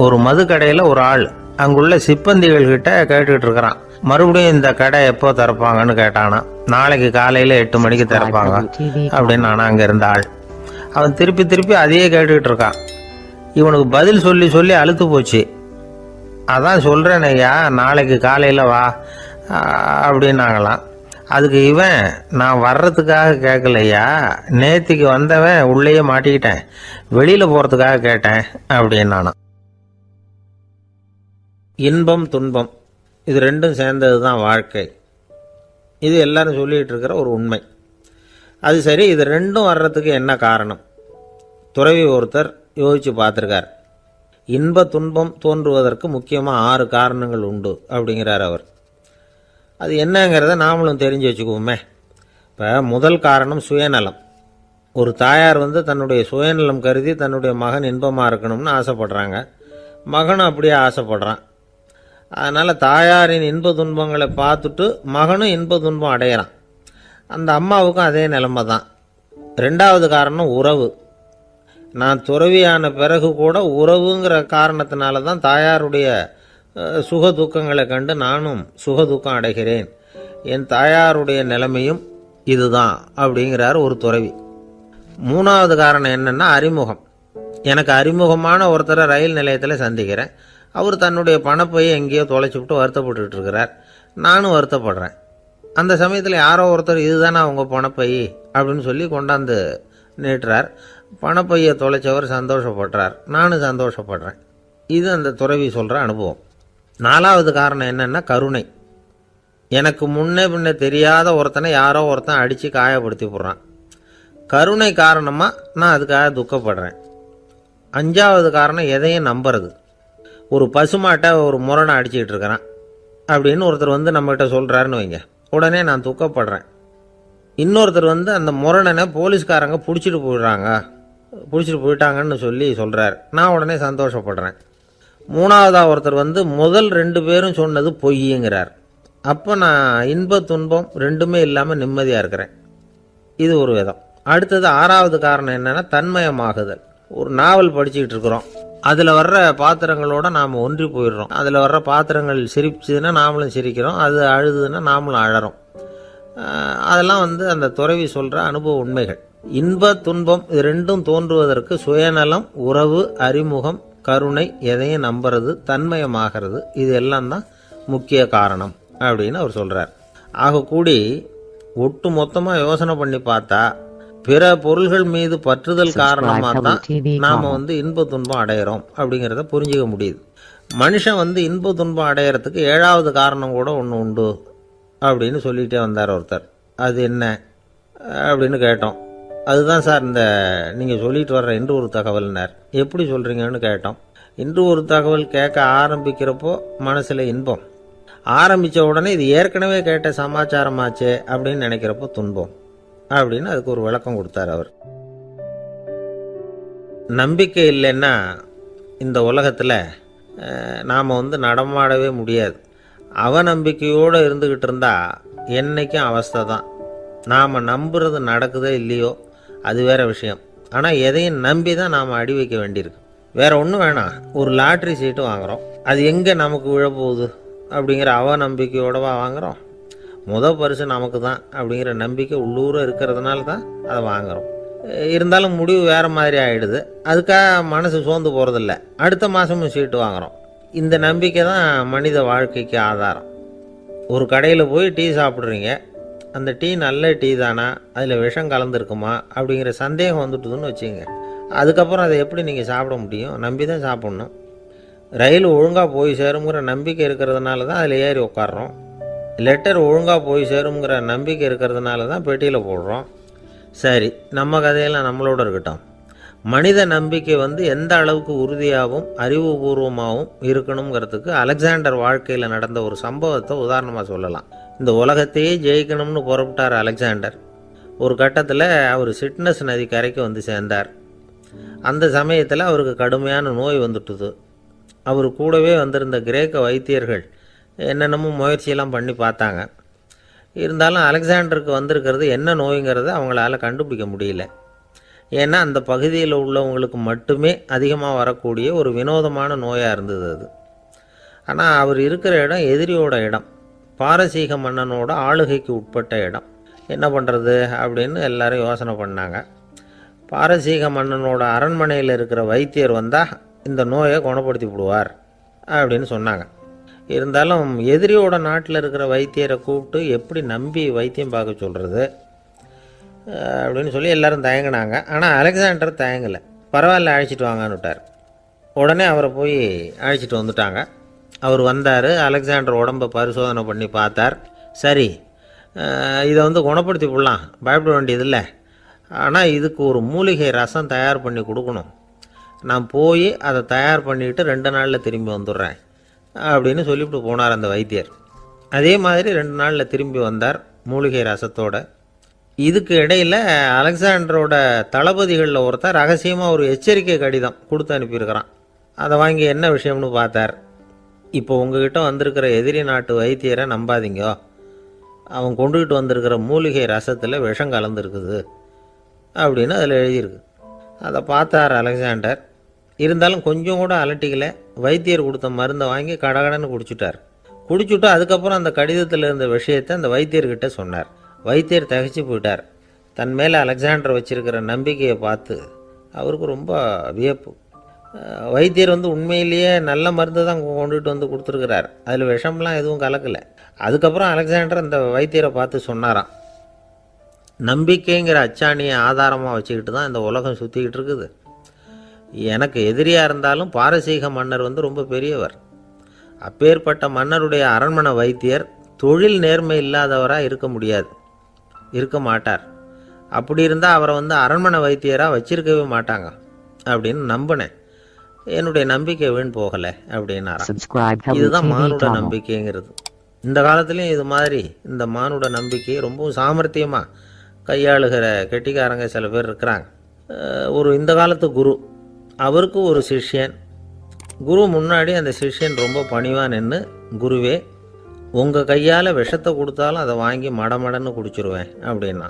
ஒரு மது கடையில் ஒரு ஆள் அங்குள்ள சிப்பந்திகள் கிட்ட கேட்டுக்கிட்டு இருக்கிறான். மறுபடியும் இந்த கடை எப்போ திறப்பாங்கன்னு கேட்டானா. நாளைக்கு காலையில் 8 மணிக்கு திறப்பாங்க அப்படின்னு நானா அங்கே இருந்த ஆள். அவன் திருப்பி திருப்பி அதையே கேட்டுக்கிட்டு இருக்கான். இவனுக்கு பதில் சொல்லி சொல்லி அழுத்து போச்சு. அதான் சொல்கிறேன் ஐயா, நாளைக்கு காலையில் வா அப்படின்னாங்களாம். அதுக்கு இவன், நான் வர்றதுக்காக கேட்கலையா, நேத்திக்கு வந்தவன் உள்ளேயே மாட்டிக்கிட்டேன், வெளியில் போகிறதுக்காக கேட்டேன் அப்படின்னு. இன்பம் துன்பம் இது ரெண்டும் சேர்ந்தது தான் வாழ்க்கை. இது எல்லாரும் சொல்லிகிட்டு இருக்கிற ஒரு உண்மை. அது சரி, இது ரெண்டும் வர்றதுக்கு என்ன காரணம்? துறவி ஒருத்தர் யோசித்து பார்த்துருக்கார். இன்ப துன்பம் தோன்றுவதற்கு முக்கியமாக 6 காரணங்கள் உண்டு அப்படிங்கிறார் அவர். அது என்னங்கிறத நாமளும் தெரிஞ்சு வச்சுக்குவோமே. இப்போ முதல் காரணம் சுயநலம். ஒரு தாயார் வந்து தன்னுடைய சுயநலம் கருதி தன்னுடைய மகன் இன்பமாக இருக்கணும்னு ஆசைப்படுறாங்க. மகனும் அப்படியே ஆசைப்படுறான். அதனால் தாயாரின் இன்ப துன்பங்களை பார்த்துட்டு மகனும் இன்ப துன்பம் அடையிறான். அந்த அம்மாவுக்கும் அதே நிலைமை தான். 2வது காரணம் உறவு. நான் துறவியான பிறகு கூட உறவுங்கிற காரணத்தினால தான் தாயாருடைய சுக துக்கங்களை கண்டு நானும் சுக துக்கம் அடைகிறேன். என் தாயாருடைய நிலைமையும் இதுதான் அப்படிங்கிறார் ஒரு துறவி. 3வது காரணம் என்னென்னா அறிமுகம். எனக்கு அறிமுகமான ஒருத்தரை ரயில் நிலையத்தில் சந்திக்கிறேன். அவர் தன்னுடைய பணப்பையை எங்கேயோ தொலைச்சிவிட்டு வருத்தப்பட்டு இருக்கிறார். நானும் வருத்தப்படுறேன். அந்த சமயத்தில் யாரோ ஒருத்தர் இதுதானே அவங்க பணப்பை அப்படின்னு சொல்லி கொண்டாந்து நீட்டுறார். பணப்பையை தொலைச்சவர் சந்தோஷப்படுறார், நானும் சந்தோஷப்படுறேன். இது அந்த துறவி சொல்கிற அனுபவம். 4வது காரணம் என்னென்னா கருணை. எனக்கு முன்னே பின்ன தெரியாத ஒருத்தனை யாரோ ஒருத்தன் அடித்து காயப்படுத்தி போடுறான். கருணை காரணமாக நான் அதுக்காக துக்கப்படுறேன். 5வது காரணம் எதையும் நம்புறது. ஒரு பசுமாட்டை ஒரு முரணை அடிச்சுக்கிட்டு இருக்கிறான் அப்படின்னு ஒருத்தர் வந்து நம்மகிட்ட சொல்கிறாருன்னு வைங்க, உடனே நான் துக்கப்படுறேன். இன்னொருத்தர் வந்து அந்த முரணனை போலீஸ்காரங்க பிடிச்சிட்டு போயிட்டாங்கன்னு சொல்லி சொல்கிறார், நான் உடனே சந்தோஷப்படுறேன். 3வதாக ஒருத்தர் வந்து முதல் 2 பேரும் சொன்னது பொய்யுங்கிறார். அப்போ நான் இன்ப துன்பம் ரெண்டுமே இல்லாமல் நிம்மதியாக இருக்கிறேன். இது ஒரு விதம். அடுத்தது 6வது காரணம் என்னென்னா தன்மயமாகுதல். ஒரு நாவல் படிச்சுக்கிட்டு இருக்கிறோம், அதில் வர்ற பாத்திரங்களோடு நாம் ஒன்றி போயிடுறோம். அதில் வர்ற பாத்திரங்கள் சிரிச்சுதுன்னா நாமளும் சிரிக்கிறோம், அது அழுதுன்னா நாமளும் அழறோம். அதெல்லாம் வந்து அந்த துறவி சொல்கிற அனுபவ உண்மைகள். இன்ப துன்பம் இது ரெண்டும் தோன்றுவதற்கு சுயநலம், உறவு, அறிமுகம், கருணை, எதையும் நம்புறது, தன்மயமாகிறது, இது எல்லாம் தான் முக்கிய காரணம் அப்படின்னு அவர் சொல்கிறார். ஆக கூடி ஒட்டு மொத்தமாக யோசனை பண்ணி பார்த்தா பிற பொருள்கள் மீது பற்றுதல் காரணமாக தான் நாம் வந்து இன்ப துன்பம் அடையிறோம் அப்படிங்கிறத புரிஞ்சிக்க முடியுது. மனுஷன் வந்து இன்ப துன்பம் அடையிறதுக்கு 7வது காரணம் கூட ஒன்று உண்டு அப்படின்னு சொல்லிகிட்டே வந்தார் ஒருத்தர். அது என்ன அப்படின்னு கேட்டோம். அதுதான் சார் இந்த நீங்கள் சொல்லிட்டு வர்ற இன்று ஒரு தகவல்னார். எப்படி சொல்கிறீங்கன்னு கேட்டோம். இன்று ஒரு தகவல் கேட்க ஆரம்பிக்கிறப்போ மனசில் இன்பம், ஆரம்பித்த உடனே இது ஏற்கனவே கேட்ட சமாச்சாரமாச்சே அப்படின்னு நினைக்கிறப்போ துன்பம் அப்படின்னு அதுக்கு ஒரு விளக்கம் கொடுத்தார் அவர். நம்பிக்கை இல்லைன்னா இந்த உலகத்தில் நாம் வந்து நடமாடவே முடியாது. அவநம்பிக்கையோடு இருந்துக்கிட்டு இருந்தால் என்றைக்கும் அவஸ்தை தான். நாம் நம்புறது நடக்குதோ இல்லையோ அது வேறு விஷயம். ஆனால் எதையும் நம்பி தான் நாம் அடி வைக்க வேண்டியிருக்கு. வேறு ஒன்றும் வேணாம், ஒரு லாட்ரி சீட்டு வாங்குகிறோம், அது எங்கே நமக்கு விழப்போகுது அப்படிங்கிற அவநம்பிக்கையோடவா வாங்குகிறோம். பரிசு நமக்கு தான் அப்படிங்கிற நம்பிக்கை உள்ளூர இருக்கிறதுனால தான் அதை வாங்குகிறோம். இருந்தாலும் முடிவு வேறு மாதிரி ஆகிடுது. அதுக்காக மனசு சோர்ந்து போகிறதில்ல, அடுத்த மாதமும் சீட்டு வாங்குகிறோம். இந்த நம்பிக்கை தான் மனித வாழ்க்கைக்கு ஆதாரம். ஒரு கடையில் போய் டீ சாப்பிட்றீங்க, அந்த டீ நல்ல டீ தானா, அதில் விஷம் கலந்துருக்குமா அப்படிங்கிற சந்தேகம் வந்துட்டுதுன்னு வச்சுங்க. அதுக்கப்புறம் அதை எப்படி நீங்கள் சாப்பிட முடியும்? நம்பி தான் சாப்பிட்ணும். ரயில் ஒழுங்காக போய் சேருங்கிற நம்பிக்கை இருக்கிறதுனால தான் அதில் ஏறி உட்காடுறோம். லெட்டர் ஒழுங்காக போய் சேருங்கிற நம்பிக்கை இருக்கிறதுனால தான் பெட்டியில் போடுறோம். சரி, நம்ம கதையெல்லாம் நம்மளோட இருக்கட்டும். மனித நம்பிக்கை எந்த அளவுக்கு உறுதியாகவும் அறிவுபூர்வமாகவும் இருக்கணுங்கிறதுக்கு அலெக்சாண்டர் வாழ்க்கையில் நடந்த ஒரு சம்பவத்தை உதாரணமாக சொல்லலாம். இந்த உலகத்தையே ஜெயிக்கணும்னு புறப்பட்டார் அலெக்சாண்டர். ஒரு கட்டத்தில் அவர் சிட்னஸ் நதி கரைக்கு சேர்ந்தார். அந்த சமயத்தில் அவருக்கு கடுமையான நோய் வந்துட்டுது. அவர் கூடவே வந்திருந்த கிரேக்க வைத்தியர்கள் என்னென்னமோ முயற்சியெல்லாம் பண்ணி பார்த்தாங்க. இருந்தாலும் அலெக்சாண்டருக்கு வந்திருக்கிறது என்ன நோய்ங்கிறத அவங்களால கண்டுபிடிக்க முடியல. ஏன்னா அந்த பகுதியில் உள்ளவங்களுக்கு மட்டுமே அதிகமாக வரக்கூடிய ஒரு வினோதமான நோயாக இருந்தது அது. ஆனால் அவர் இருக்கிற இடம் எதிரியோட இடம், பாரசீக மன்னனோட ஆளுகைக்கு உட்பட்ட இடம். என்ன பண்ணுறது அப்படின்னு எல்லாரும் யோசனை பண்ணாங்க. பாரசீக மன்னனோட அரண்மனையில் இருக்கிற வைத்தியர் வந்தால் இந்த நோயை குணப்படுத்தி விடுவார் அப்படின்னு சொன்னாங்க. இருந்தாலும் எதிரியோட நாட்டில் இருக்கிற வைத்தியரை கூப்பிட்டு எப்படி நம்பி வைத்தியம் பார்க்க சொல்கிறது அப்படின்னு சொல்லி எல்லோரும் தயங்கினாங்க. ஆனால் அலெக்சாண்டர் தயங்கலை. பரவாயில்ல, அழைச்சிட்டு வாங்கன்னு விட்டார். உடனே அவரை போய் அழைச்சிட்டு வந்துட்டாங்க. அவர் வந்தார். அலெக்சாண்டர் உடம்பை பரிசோதனை பண்ணி பார்த்தார். சரி, இதை குணப்படுத்தி விடலாம், பயப்பட வேண்டியதில்லை. ஆனால் இதுக்கு ஒரு மூலிகை ரசம் தயார் பண்ணி கொடுக்கணும். நான் போய் அதை தயார் பண்ணிவிட்டு 2 நாளில் திரும்பி வந்துடுறேன் அப்படின்னு சொல்லிவிட்டு போனார் அந்த வைத்தியர். அதே மாதிரி 2 நாளில் திரும்பி வந்தார் மூலிகை ரசத்தோட. இதுக்கு இடையில் அலெக்சாண்டரோட தளபதிகளில் ஒருத்தர் ரகசியமாக ஒரு எச்சரிக்கை கடிதம் கொடுத்து அனுப்பியிருக்கிறான். அதை வாங்கி என்ன விஷயம்னு பார்த்தார். இப்போ உங்ககிட்ட வந்திருக்கிற எதிரி நாட்டு வைத்தியரை நம்பாதீங்க, அவன் கொண்டுகிட்டு வந்திருக்கிற மூலிகை ரசத்தில் விஷம் கலந்துருக்குது அப்படின்னு அதில் எழுதியிருக்கு. அதை பார்த்தார் அலெக்சாண்டர். இருந்தாலும் கொஞ்சம் கூட அலட்டிக்கலை. வைத்தியர் கொடுத்த மருந்தை வாங்கி கடகடன்னு குடிச்சுட்டார். குடிச்சுட்டு அதுக்கப்புறம் அந்த கடிதத்தில் இருந்த விஷயத்தை அந்த வைத்தியர்கிட்ட சொன்னார். வைத்தியர் திகைச்சு போயிட்டார். தன் மேலே அலெக்சாண்டர் வச்சிருக்கிற நம்பிக்கையை பார்த்து அவருக்கு ரொம்ப வியப்பு. வைத்தியர் உண்மையிலேயே நல்ல மருந்து தான் கொண்டுகிட்டு கொடுத்துருக்கிறார், அதில் விஷம்லாம் எதுவும் கலக்கலை. அதுக்கப்புறம் அலெக்சாண்டர் அந்த வைத்தியரை பார்த்து சொன்னாராம், நம்பிக்கைங்கிற அச்சாணியை ஆதாரமாக வச்சுக்கிட்டு தான் இந்த உலகம் சுற்றிக்கிட்டு இருக்குது. எனக்கு எதிரியாக இருந்தாலும் பாரசீக மன்னர் ரொம்ப பெரியவர். அப்பேற்பட்ட மன்னருடைய அரண்மனை வைத்தியர் தொழில் நேர்மை இல்லாதவராக இருக்க மாட்டார். அப்படி இருந்தால் அவரை அரண்மனை வைத்தியராக வச்சிருக்கவே மாட்டாங்க அப்படின்னு நம்பினேன். என்னுடைய நம்பிக்கை வீண் போகலை அப்படின்னாராம். இதுதான் மானுட நம்பிக்கைங்கிறது. இந்த காலத்துலேயும் இது மாதிரி இந்த மானுட நம்பிக்கையை ரொம்பவும் சாமர்த்தியமாக கையாளுகிற கெட்டிக்காரங்க சில பேர் இருக்கிறாங்க. இந்த காலத்து குரு, அவருக்கு ஒரு சிஷ்யன். குரு முன்னாடி அந்த சிஷ்யன் ரொம்ப பணிவாக நின்று, குருவே, உங்கள் கையால் விஷத்தை கொடுத்தாலும் அதை வாங்கி மடமடன்னு குடிச்சிருவேன் அப்படின்னா.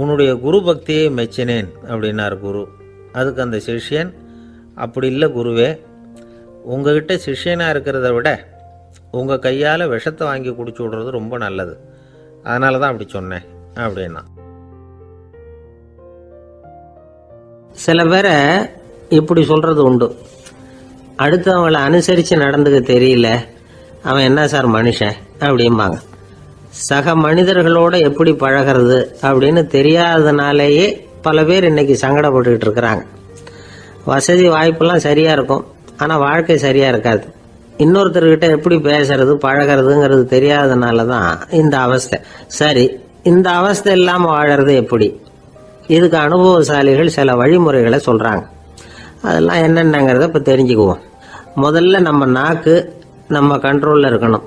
உன்னுடைய குரு பக்தியை மெச்சினேன் அப்படின்னார் குரு. அதுக்கு அந்த சிஷ்யன், அப்படி இல்லை குருவே, உங்ககிட்ட சிஷ்யனாக இருக்கிறத விட உங்கள் கையால் விஷத்தை வாங்கி குடிச்சு விடுறது ரொம்ப நல்லது, அதனால தான் அப்படி சொன்னேன் அப்படின்னா. சில பேரை இப்படி சொல்கிறது உண்டு, அடுத்தவங்களை அனுசரித்து நடந்துக்க தெரியல, அவன் என்ன சார் மனுஷன் அப்படிம்பாங்க. சக மனிதர்களோட எப்படி பழகிறது அப்படின்னு தெரியாததுனாலேயே பல பேர் இன்னைக்கு சங்கடப்பட்டுக்கிட்டு இருக்கிறாங்க. வசதி வாய்ப்பெல்லாம் சரியாக இருக்கும், ஆனால் வாழ்க்கை சரியாக இருக்காது. இன்னொருத்தர்கிட்ட எப்படி பேசுறது பழகிறதுங்கிறது தெரியாததுனால தான் இந்த அவஸ்தை. சரி, இந்த அவஸ்தை இல்லாமல் வாழறது எப்படி? இதுக்கு அனுபவசாலிகள் சில வழிமுறைகளை சொல்கிறாங்க. அதெல்லாம் என்னென்னங்கிறத இப்போ தெரிஞ்சுக்குவோம். முதல்ல நம்ம நாக்கு நம்ம கண்ட்ரோலில் இருக்கணும்.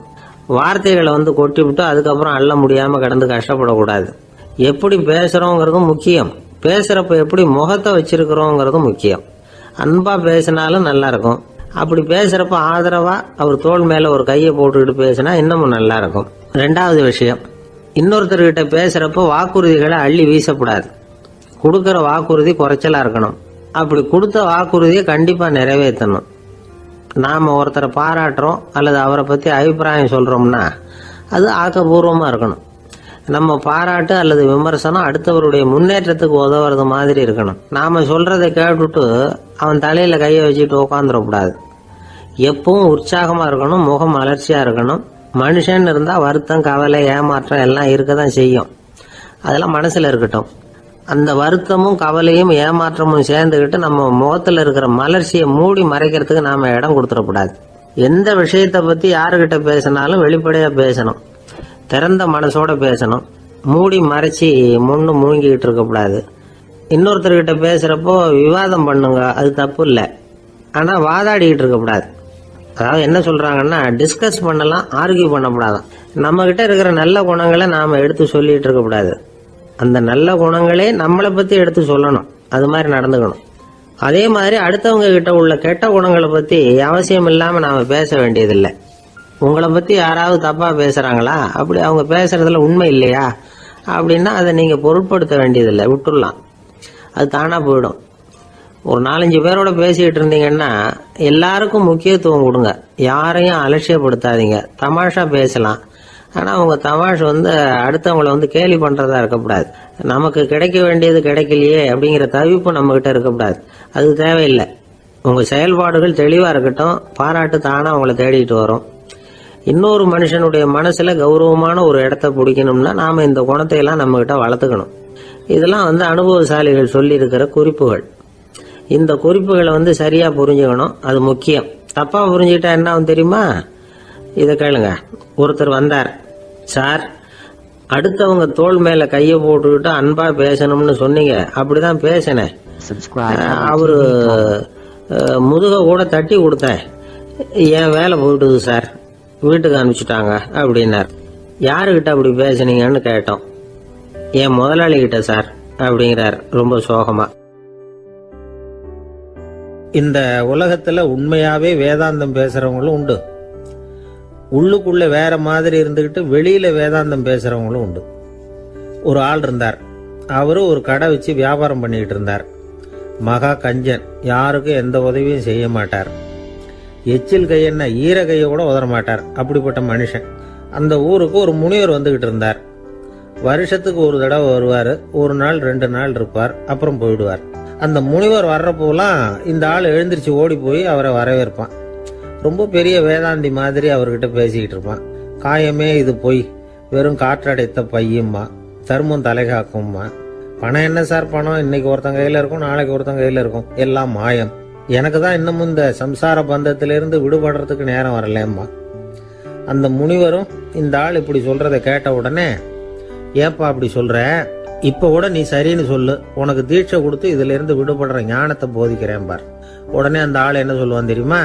வார்த்தைகளை கொட்டி விட்டு அதுக்கப்புறம் அள்ள முடியாமல் கிடந்து கஷ்டப்படக்கூடாது. எப்படி பேசுகிறோங்கிறதும் முக்கியம், பேசுகிறப்ப எப்படி முகத்தை வச்சிருக்கிறோங்கிறதும் முக்கியம். அன்பாக பேசினாலும் நல்லா இருக்கும். அப்படி பேசுகிறப்ப ஆதரவாக அவர் தோள் மேலே ஒரு கையை போட்டுக்கிட்டு பேசினா இன்னமும் நல்லா இருக்கும். 2வது விஷயம், இன்னொருத்தர்கிட்ட பேசுகிறப்போ வாக்குறுதிகளை அள்ளி வீசக்கூடாது. கொடுக்குற வாக்குறுதி குறைச்சலாக இருக்கணும். அப்படி கொடுத்த வாக்குறுதியை கண்டிப்பாக நிறைவேற்றணும். நாம் ஒருத்தரை பாராட்டுறோம் அல்லது அவரை பற்றி அபிப்பிராயம் சொல்கிறோம்னா அது ஆக்கப்பூர்வமாக இருக்கணும். நம்ம பாராட்டு அல்லது விமர்சனம் அடுத்தவருடைய முன்னேற்றத்துக்கு உதவுறது மாதிரி இருக்கணும். நாம் சொல்கிறத கேட்டுட்டு அவன் தலையில் கையை வச்சுட்டு உட்காந்துடக்கூடாது. எப்பவும் உற்சாகமாக இருக்கணும், முகம் மலர்ச்சியாக இருக்கணும். மனுஷன் இருந்தால் வருத்தம், கவலை, ஏமாற்றம் எல்லாம் இருக்க தான் செய்யும். அதெல்லாம் மனசில் இருக்கட்டும். அந்த வருத்தமும் கவலையும் ஏமாற்றமும் சேர்ந்துக்கிட்டு நம்ம முகத்தில் இருக்கிற மலர்ச்சியை மூடி மறைக்கிறதுக்கு நாம் இடம் கொடுத்துடக்கூடாது. எந்த விஷயத்தை பற்றி யாருக்கிட்ட பேசினாலும் வெளிப்படையாக பேசணும். திறந்த மனசோட பேசணும். மூடி மறைச்சி முன்னு மூங்கிக்கிட்டு இருக்கக்கூடாது. இன்னொருத்தர்கிட்ட பேசுகிறப்போ விவாதம் பண்ணுங்க, அது தப்பு இல்லை. ஆனால் வாதாடிக்கிட்டு இருக்கக்கூடாது. அதாவது என்ன சொல்கிறாங்கன்னா, டிஸ்கஸ் பண்ணலாம், ஆர்கியூ பண்ணக்கூடாதான். நம்மக்கிட்ட இருக்கிற நல்ல குணங்களை நாம் எடுத்து சொல்லிகிட்டு இருக்கக்கூடாது. அந்த நல்ல குணங்களே நம்மளை பற்றி எடுத்து சொல்லணும். அது மாதிரி நடந்துக்கணும். அதே மாதிரி அடுத்தவங்க கிட்ட உள்ள கெட்ட குணங்களை பற்றி அவசியம் இல்லாமல் நாம் பேச வேண்டியதில்லை. உங்களை பற்றி யாராவது தப்பாக பேசுகிறாங்களா, அப்படி அவங்க பேசுகிறதுல உண்மை இல்லையா அப்படின்னா அதை நீங்கள் பொருட்படுத்த வேண்டியதில்லை, விட்டுடலாம். அது தானாக போயிடும். ஒரு 4-5 பேரோட பேசிக்கிட்டு இருந்தீங்கன்னா எல்லாருக்கும் முக்கியத்துவம் கொடுங்க. யாரையும் அலட்சியப்படுத்தாதீங்க. தமாஷா பேசலாம். ஆனால் உங்கள் தமாஷ் அடுத்தவங்களை கேலி பண்ணுறதா இருக்கக்கூடாது. நமக்கு கிடைக்க வேண்டியது கிடைக்கலையே அப்படிங்கிற தவிப்பு நம்மக்கிட்ட இருக்கக்கூடாது. அது தேவையில்லை. உங்கள் செயல்பாடுகள் தெளிவாக இருக்கட்டும். பாராட்டு தானாக அவங்கள தேடிட்டு வரும். இன்னொரு மனுஷனுடைய மனசில் கௌரவமான ஒரு இடத்த பிடிக்கணும்னா நாம் இந்த குணத்தை எல்லாம் நம்மக்கிட்ட வளர்த்துக்கணும். இதெல்லாம் அனுபவசாலிகள் சொல்லியிருக்கிற குறிப்புகள். இந்த குறிப்புகளை சரியாக புரிஞ்சுக்கணும். அது முக்கியம். தப்பாக புரிஞ்சுக்கிட்டா என்ன ஆகும் தெரியுமா? இதை கேளுங்க. ஒருத்தர் வந்தார். சார், அடுத்தவங்க தோள் மேலே கையை போட்டுக்கிட்டு அன்பாக பேசணும்னு சொன்னீங்க. அப்படிதான் பேசினேன். அவரு முதுக கூட தட்டி கொடுத்தேன். என் வேலை போயிட்டுது சார், வீட்டுக்கு அனுப்பிச்சிட்டாங்க அப்படின்னார். யாருக்கிட்ட அப்படி பேசுனீங்கன்னு கேட்டோம். என் முதலாளி கிட்ட சார் அப்படிங்கிறார் ரொம்ப சோகமா. இந்த உலகத்துல உண்மையாவே வேதாந்தம் பேசுறவங்களும் உண்டு. உள்ளுக்குள்ள வேற மாதிரி இருந்துகிட்டு வெளியில வேதாந்தம் பேசுறவங்களும் உண்டு. ஒரு ஆள் இருந்தார். அவரு ஒரு கடை வச்சு வியாபாரம் பண்ணிக்கிட்டு இருந்தார். மகா கஞ்சன். யாருக்கும் எந்த உதவியும் செய்ய மாட்டார். எச்சில் கையென்ன ஈர கையை கூட உதற மாட்டார். அப்படிப்பட்ட மனுஷன். அந்த ஊருக்கு ஒரு முனிவர் வந்துகிட்டு இருந்தார். வருஷத்துக்கு ஒரு தடவை வருவார். ஒரு நாள் 2 நாள் இருப்பார், அப்புறம் போயிடுவார். அந்த முனிவர் வர்றப்போலாம் இந்த ஆள் எழுந்திரிச்சு ஓடி போய் அவரை வரவேற்பான். ரொம்ப பெரிய வேதாந்தி மாதிரி அவர்கிட்ட பேசிக்கிட்டு இருப்பான். காயமே இது பொய், வெறும் காற்றடைத்த பையும்மா, தர்மம் தலைகாக்கும்மா. பணம் என்ன சார் பணம், இன்னைக்கு ஒருத்தன் கையில இருக்கும், நாளைக்கு ஒருத்தன் கையில இருக்கும், எல்லாம் மாயம். எனக்கு தான் இன்னமும் இந்த சம்சார பந்தத்திலிருந்து விடுபடுறதுக்கு நேரம் வரலேம்மா. அந்த முனிவரும் இந்த ஆள் இப்படி சொல்றதை கேட்ட உடனே, ஏப்பா அப்படி சொல்ற, இப்ப கூட நீ சரின்னு சொல்லு, உனக்கு தீட்சை கொடுத்து இதுல இருந்து விடுபடுற ஞானத்தை போதிக்கிறேன் பார். உடனே அந்த ஆள் என்ன சொல்லுவான் தெரியுமா?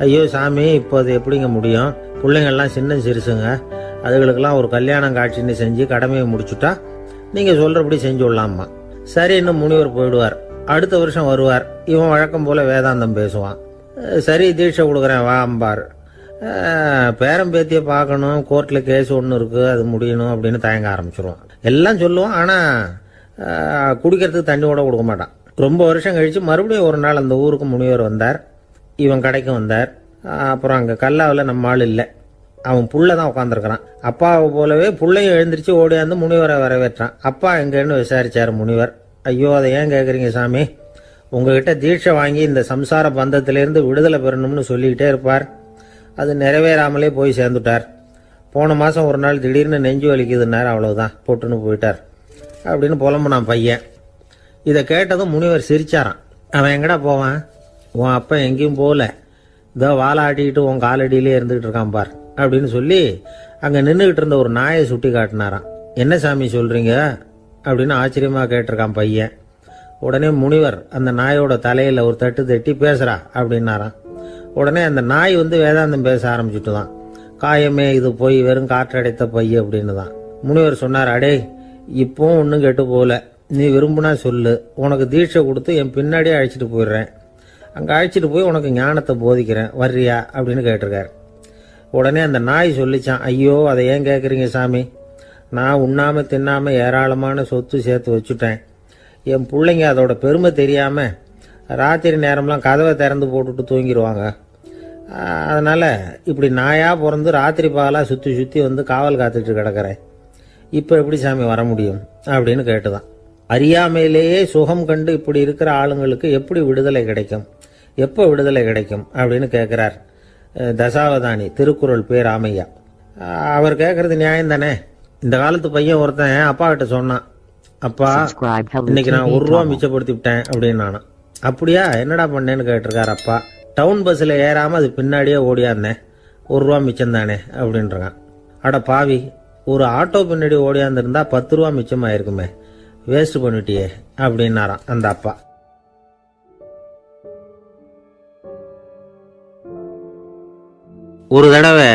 ஐயோ சாமி, இப்போ அது எப்படிங்க முடியும்? பிள்ளைங்கள்லாம் சின்ன சிறுசுங்க, அதுகளுக்கெல்லாம் ஒரு கல்யாணம் காட்சின்னு செஞ்சு கடமையை முடிச்சுட்டா நீங்க சொல்றபடி செஞ்சு விடலாமா. சரி, இன்னும் முனிவர் போயிடுவார். அடுத்த வருஷம் வருவார். இவன் வழக்கம் போல வேதாந்தம் பேசுவான். சரி, தீட்சை கொடுக்குறேன் வா அம்பார். பேரம்பேத்தியை பார்க்கணும், கோர்ட்ல கேஸ் ஒன்று இருக்கு, அது முடியணும் அப்படின்னு தயங்க ஆரம்பிச்சிருவான். எல்லாம் சொல்லுவான், ஆனா குடிக்கிறதுக்கு தண்ணி கூட கொடுக்க மாட்டான். ரொம்ப வருஷம் கழிச்சு மறுபடியும் ஒரு நாள் அந்த ஊருக்கு முனிவர் வந்தார். இவன் கடைக்கும் வந்தார். அப்புறம் அங்கே கல்லாவில் நம்ம ஆள் இல்லை. அவன் புள்ள தான் உட்காந்துருக்கிறான். அப்பாவை போலவே புள்ளையும் எழுந்திரிச்சு ஓடியாந்து முனிவரை வரவேற்றான். அப்பா எங்கன்னு விசாரிச்சார் முனிவர். ஐயோ, அதை ஏன் கேட்குறீங்க சாமி? உங்ககிட்ட தீட்சை வாங்கி இந்த சம்சார பந்தத்திலேருந்து விடுதலை பெறணும்னு சொல்லிக்கிட்டே இருப்பார். அது நிறைவேறாமலே போய் சேர்ந்துட்டார். போன மாதம் ஒரு நாள் திடீர்னு நெஞ்சு வலிக்குதுன்னார். அவ்வளவுதான், போட்டுன்னு போயிட்டார் அப்படின்னு புலம்புனான் பையன். இதை கேட்டதும் முனிவர் சிரிச்சாரான். அவன் எங்கடா போவான்? உன் அப்பா எங்கேயும் போகல, இதோ வாழை ஆட்டிக்கிட்டு உன் காலடியிலே இருந்துகிட்டு இருக்கான் பார் அப்படின்னு சொல்லி அங்கே நின்றுகிட்டு இருந்த ஒரு நாயை சுட்டி காட்டினாரான். என்ன சாமி சொல்றீங்க அப்படின்னு ஆச்சரியமா கேட்டிருக்கான் பையன். உடனே முனிவர் அந்த நாயோட தலையில ஒரு தட்டு தட்டி பேசுறா அப்படின்னாரான். உடனே அந்த நாய் வேதாந்தம் பேச ஆரம்பிச்சுட்டு தான். காயமே இது போய் வெறும் காற்றடைத்த பைய அப்படின்னு தான். முனிவர் சொன்னார், அடே இப்பவும் ஒன்றும் கெட்டு போகல, நீ விரும்புனா சொல்லு, உனக்கு தீட்சை கொடுத்து என் பின்னாடியே அழைச்சிட்டு போயிடுறேன், அங்கே அழைச்சிட்டு போய் உனக்கு ஞானத்தை போதிக்கிறேன், வர்றியா அப்படின்னு கேட்டிருக்காரு. உடனே அந்த நாய் சொல்லிச்சான், ஐயோ அதை ஏன் கேட்குறீங்க சாமி, நான் உண்ணாம தின்னாம ஏராளமான சொத்து சேர்த்து வச்சுட்டேன். என் பிள்ளைங்க அதோட பெருமை தெரியாம ராத்திரி நேரம்லாம் கதவை திறந்து போட்டுட்டு தூங்கிடுவாங்க. அதனால இப்படி நாயா பிறந்து ராத்திரி பகலாக சுற்றி சுற்றி காவல் காத்துட்டு கிடக்கிறேன். இப்போ எப்படி சாமி வர முடியும் அப்படின்னு கேட்டுதான். அறியாமையிலேயே சுகம் கண்டு இப்படி இருக்கிற ஆளுங்களுக்கு எப்படி விடுதலை கிடைக்கும், எப்போ விடுதலை கிடைக்கும் அப்படின்னு கேட்கிறார் தசாவதானி, திருக்குறள் பேர் ராமையா. அவர் கேட்கறது நியாயம் தானே. இந்த காலத்து பையன் ஒருத்தன் அப்பா கிட்ட சொன்னான், அப்பா இன்னைக்கு நான் ₹1 மிச்சப்படுத்தி விட்டேன் அப்படின்னு. நானும் அப்படியா, என்னடா பண்ணேன்னு கேட்டிருக்காரு அப்பா. டவுன் பஸ்ஸில் ஏறாமல் அது பின்னாடியே ஓடியாருந்தேன், ₹1 மிச்சம் தானே அப்படின்றான். அட பாவி, ஒரு ஆட்டோ பின்னாடி ஓடியாந்துருந்தா 10 ரூபா மிச்சமாயிருக்குமே, வேஸ்ட் பண்ணிட்டியே அப்படின்னாராம் அந்த அப்பா. ஒரு தடவை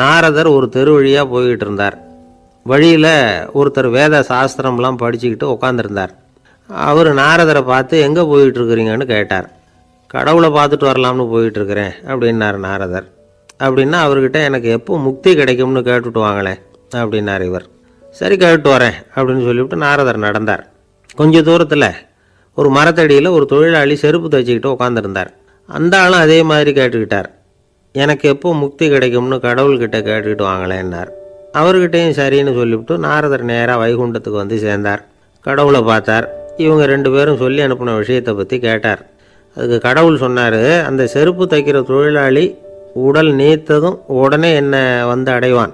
நாரதர் ஒரு தெரு வழியாக போய்கிட்டு இருந்தார். வழியில் ஒருத்தர் வேத சாஸ்திரம்லாம் படிச்சுக்கிட்டு உட்காந்துருந்தார். அவர் நாரதரை பார்த்து எங்கே போயிட்டுருக்குறீங்கன்னு கேட்டார். கடவுளை பார்த்துட்டு வரலாம்னு போயிட்டுருக்கிறேன் அப்படின்னார் நாரதர். அப்படின்னா அவர்கிட்ட எனக்கு எப்போ முக்தி கிடைக்கும்னு கேட்டுட்டு வாங்களேன் அப்படின்னார் இவர். சரி கேட்டு வரேன் அப்படின்னு சொல்லிவிட்டு நாரதர் நடந்தார். கொஞ்சம் தூரத்தில் ஒரு மரத்தடியில் ஒரு தொழிலாளி செருப்பு தைச்சிக்கிட்டு உட்காந்துருந்தார். அந்த ஆளும் அதே மாதிரி கேட்டுக்கிட்டார். எனக்கு எப்போ முக்தி கிடைக்கும்னு கடவுள்கிட்ட கேட்டுக்கிட்டு வாங்களேன்னார். அவர்கிட்டையும் சரின்னு சொல்லிவிட்டு நாரதர் நேராக வைகுண்டத்துக்கு வந்து சேர்ந்தார். கடவுளை பார்த்தார். இவங்க 2 பேரும் சொல்லி அனுப்பின விஷயத்தை பற்றி கேட்டார். அதுக்கு கடவுள் சொன்னார், அந்த செருப்பு தைக்கிற தொழிலாளி உடல் நீத்ததும் உடனே என்னை வந்து அடைவான்.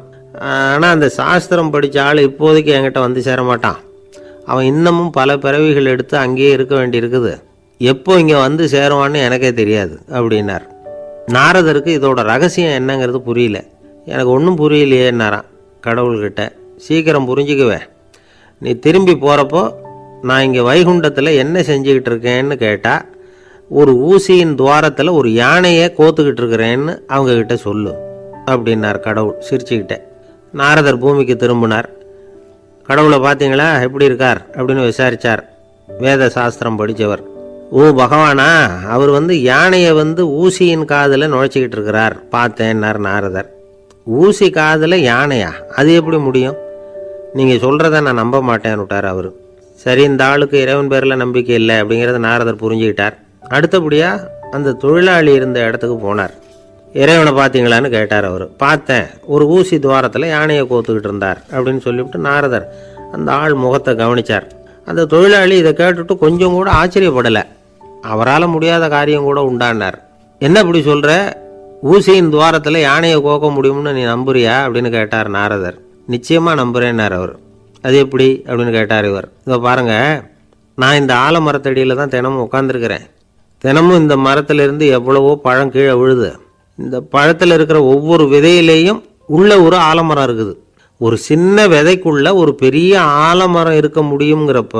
ஆனால் அந்த சாஸ்திரம் படித்த ஆள் இப்போதைக்கு என்கிட்ட வந்து சேர மாட்டான். அவன் இன்னமும் பல பிறவிகள் எடுத்து அங்கேயே இருக்க வேண்டியிருக்குது. எப்போ இங்கே வந்து சேருவான்னு எனக்கே தெரியாது அப்படின்னார். நாரதருக்கு இதோட ரகசியம் என்னங்கிறது புரியல. எனக்கு ஒன்றும் புரியலையேன்னாரான் கடவுள்கிட்ட. சீக்கிரம் புரிஞ்சுக்குவேன், நீ திரும்பி போகிறப்போ நான் இங்கே வைகுண்டத்தில் என்ன செஞ்சுக்கிட்டு இருக்கேன்னு கேட்டால், ஒரு ஊசியின் துவாரத்தில் ஒரு யானையை கோத்துக்கிட்டு இருக்கிறேன்னு அவங்கக்கிட்ட சொல்லு அப்படின்னார் கடவுள் சிரிச்சுக்கிட்டே. நாரதர் பூமிக்கு திரும்பினார். கடவுளை பார்த்தீங்களா, எப்படி இருக்கார் அப்படின்னு விசாரித்தார் வேத சாஸ்திரம் படித்தவர். ஓ பகவானா, அவர் யானையை ஊசியின் காதில் நுழைச்சிக்கிட்டு இருக்கிறார் பார்த்தேன்னார் நாரதர். ஊசி காதில் யானையா, அது எப்படி முடியும்? நீங்கள் சொல்கிறத நான் நம்ப மாட்டேன்னு விட்டார் அவர். சரி, இந்த ஆளுக்கு இறைவன் பேரில் நம்பிக்கை இல்லை அப்படிங்கிறத நாரதர் புரிஞ்சுக்கிட்டார். அடுத்தபடியாக அந்த தொழிலாளி இருந்த இடத்துக்கு போனார். இறைவனை பார்த்தீங்களான்னு கேட்டார் அவர். பார்த்தேன், ஒரு ஊசி துவாரத்தில் யானையை கோத்துக்கிட்டு இருந்தார் அப்படின்னு சொல்லிவிட்டு நாரதர் அந்த ஆள் முகத்தை கவனித்தார். அந்த தொழிலாளி இதை கேட்டுட்டு கொஞ்சம் கூட ஆச்சரியப்படலை. அவரால் முடியாத காரியம் கூட உண்டானார். என்ன இப்படி சொல்கிற, ஊசியின் துவாரத்தில் யானையை கோக்க முடியும்னு நீ நம்புறியா அப்படின்னு கேட்டார் நாரதர். நிச்சயமாக நம்புகிறேன்னார் அவர். அது எப்படி அப்படின்னு கேட்டார் இவர். இதை பாருங்கள், நான் இந்த ஆலமரத்தடியில் தான் தினமும் உட்காந்துருக்கிறேன். தினமும் இந்த மரத்திலிருந்து எவ்வளவோ பழம் கீழே விழுது. இந்த பழத்தில் இருக்கிற ஒவ்வொரு விதையிலேயும் உள்ள ஒரு ஆலமரம் இருக்குது. ஒரு சின்ன விதைக்குள்ள ஒரு பெரிய ஆலமரம் இருக்க முடியுங்கிறப்ப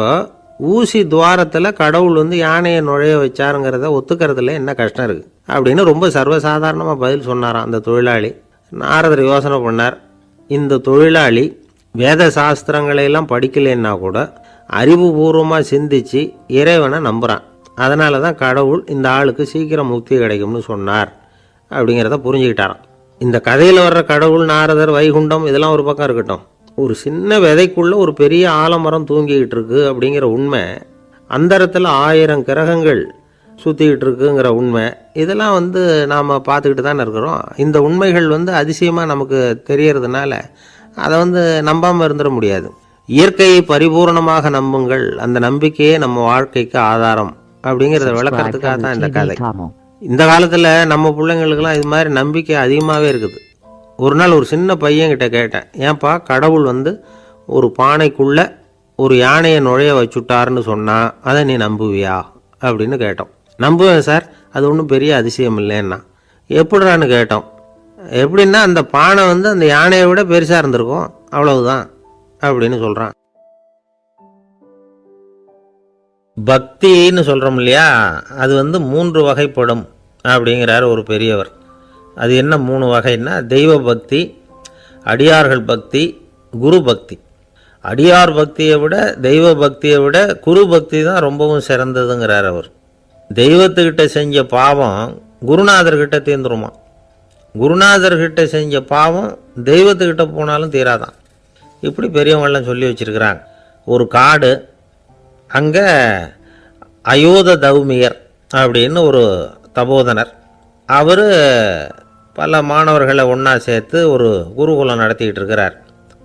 ஊசி துவாரத்தில் கடவுள் யானையை நுழைய வச்சாருங்கிறத ஒத்துக்கிறதுல என்ன கஷ்டம் இருக்குது அப்படின்னு ரொம்ப சர்வசாதாரணமாக பதில் சொன்னாராம் அந்த தொழிலாளி. நாரதர் யோசனை பண்ணார். இந்த தொழிலாளி வேத சாஸ்திரங்களையெல்லாம் படிக்கலைன்னா கூட அறிவுபூர்வமாக சிந்திச்சு இறைவனை நம்புகிறான். அதனால தான் கடவுள் இந்த ஆளுக்கு சீக்கிரம் முக்தி கிடைக்கும்னு சொன்னார் அப்படிங்கிறத புரிஞ்சுக்கிட்டாராம். இந்த கதையில் வர்ற கடவுள், நாரதர், வைகுண்டம் இதெல்லாம் ஒரு பக்கம் இருக்கட்டும், ஒரு சின்ன விதைக்குள்ளே ஒரு பெரிய ஆலமரம் தூங்கிக்கிட்டு இருக்கு அப்படிங்கிற உண்மை, அந்தரத்தில் 1000 கிரகங்கள் சுற்றிக்கிட்டு இருக்குங்கிற உண்மை, இதெல்லாம் நாம் பார்த்துக்கிட்டு தானே இருக்கிறோம். இந்த உண்மைகள் அதிசயமாக நமக்கு தெரியறதுனால அதை நம்பாமல் இருந்துட முடியாது. இயற்கையை பரிபூர்ணமாக நம்புங்கள், அந்த நம்பிக்கையே நம்ம வாழ்க்கைக்கு ஆதாரம் அப்படிங்கிறத விளக்கறதுக்காக தான் இந்த கதை. இந்த காலத்தில் நம்ம பிள்ளைங்களுக்கெல்லாம் இது மாதிரி நம்பிக்கை அதிகமாகவே இருக்குது. ஒரு நாள் ஒரு சின்ன பையன்கிட்ட கேட்டேன், ஏன்பா கடவுள் ஒரு பானைக்குள்ளே ஒரு யானையை நுழைய வச்சுட்டாருன்னு சொன்னால் அதை நீ நம்புவியா அப்படின்னு கேட்டோம். நம்புவேன் சார், அது ஒன்றும் பெரிய அதிசயம் இல்லைன்னா. எப்படிறான்னு கேட்டோம். எப்படின்னா அந்த பானை அந்த யானையை விட பெருசாக இருந்திருக்கும், அவ்வளவுதான் அப்படின்னு சொல்கிறான். பக்தின்னு சொல்கிறோம் இல்லையா, அது 3 வகைப்படும் அப்படிங்கிறார் ஒரு பெரியவர். அது என்ன 3 வகைன்னா, தெய்வ பக்தி, அடியார்கள் பக்தி, குரு பக்தி. அடியார் பக்தியை விட தெய்வ பக்தியை விட குரு பக்தி தான் ரொம்பவும் சிறந்ததுங்கிறார் அவர். தெய்வத்துக்கிட்ட செஞ்ச பாவம் குருநாதர்கிட்ட தீர்ந்துருமா, குருநாதர்கிட்ட செஞ்ச பாவம் தெய்வத்துக்கிட்ட போனாலும் தீராதான். இப்படி பெரியவங்களாம் சொல்லி வச்சுருக்கிறாங்க. ஒரு காடு, அங்கே அயோத தௌமியர் அப்படின்னு ஒரு தபோதனர், அவர் பல மாணவர்களை ஒன்றா சேர்த்து ஒரு குருகுலம் நடத்திக்கிட்டு இருக்கிறார்.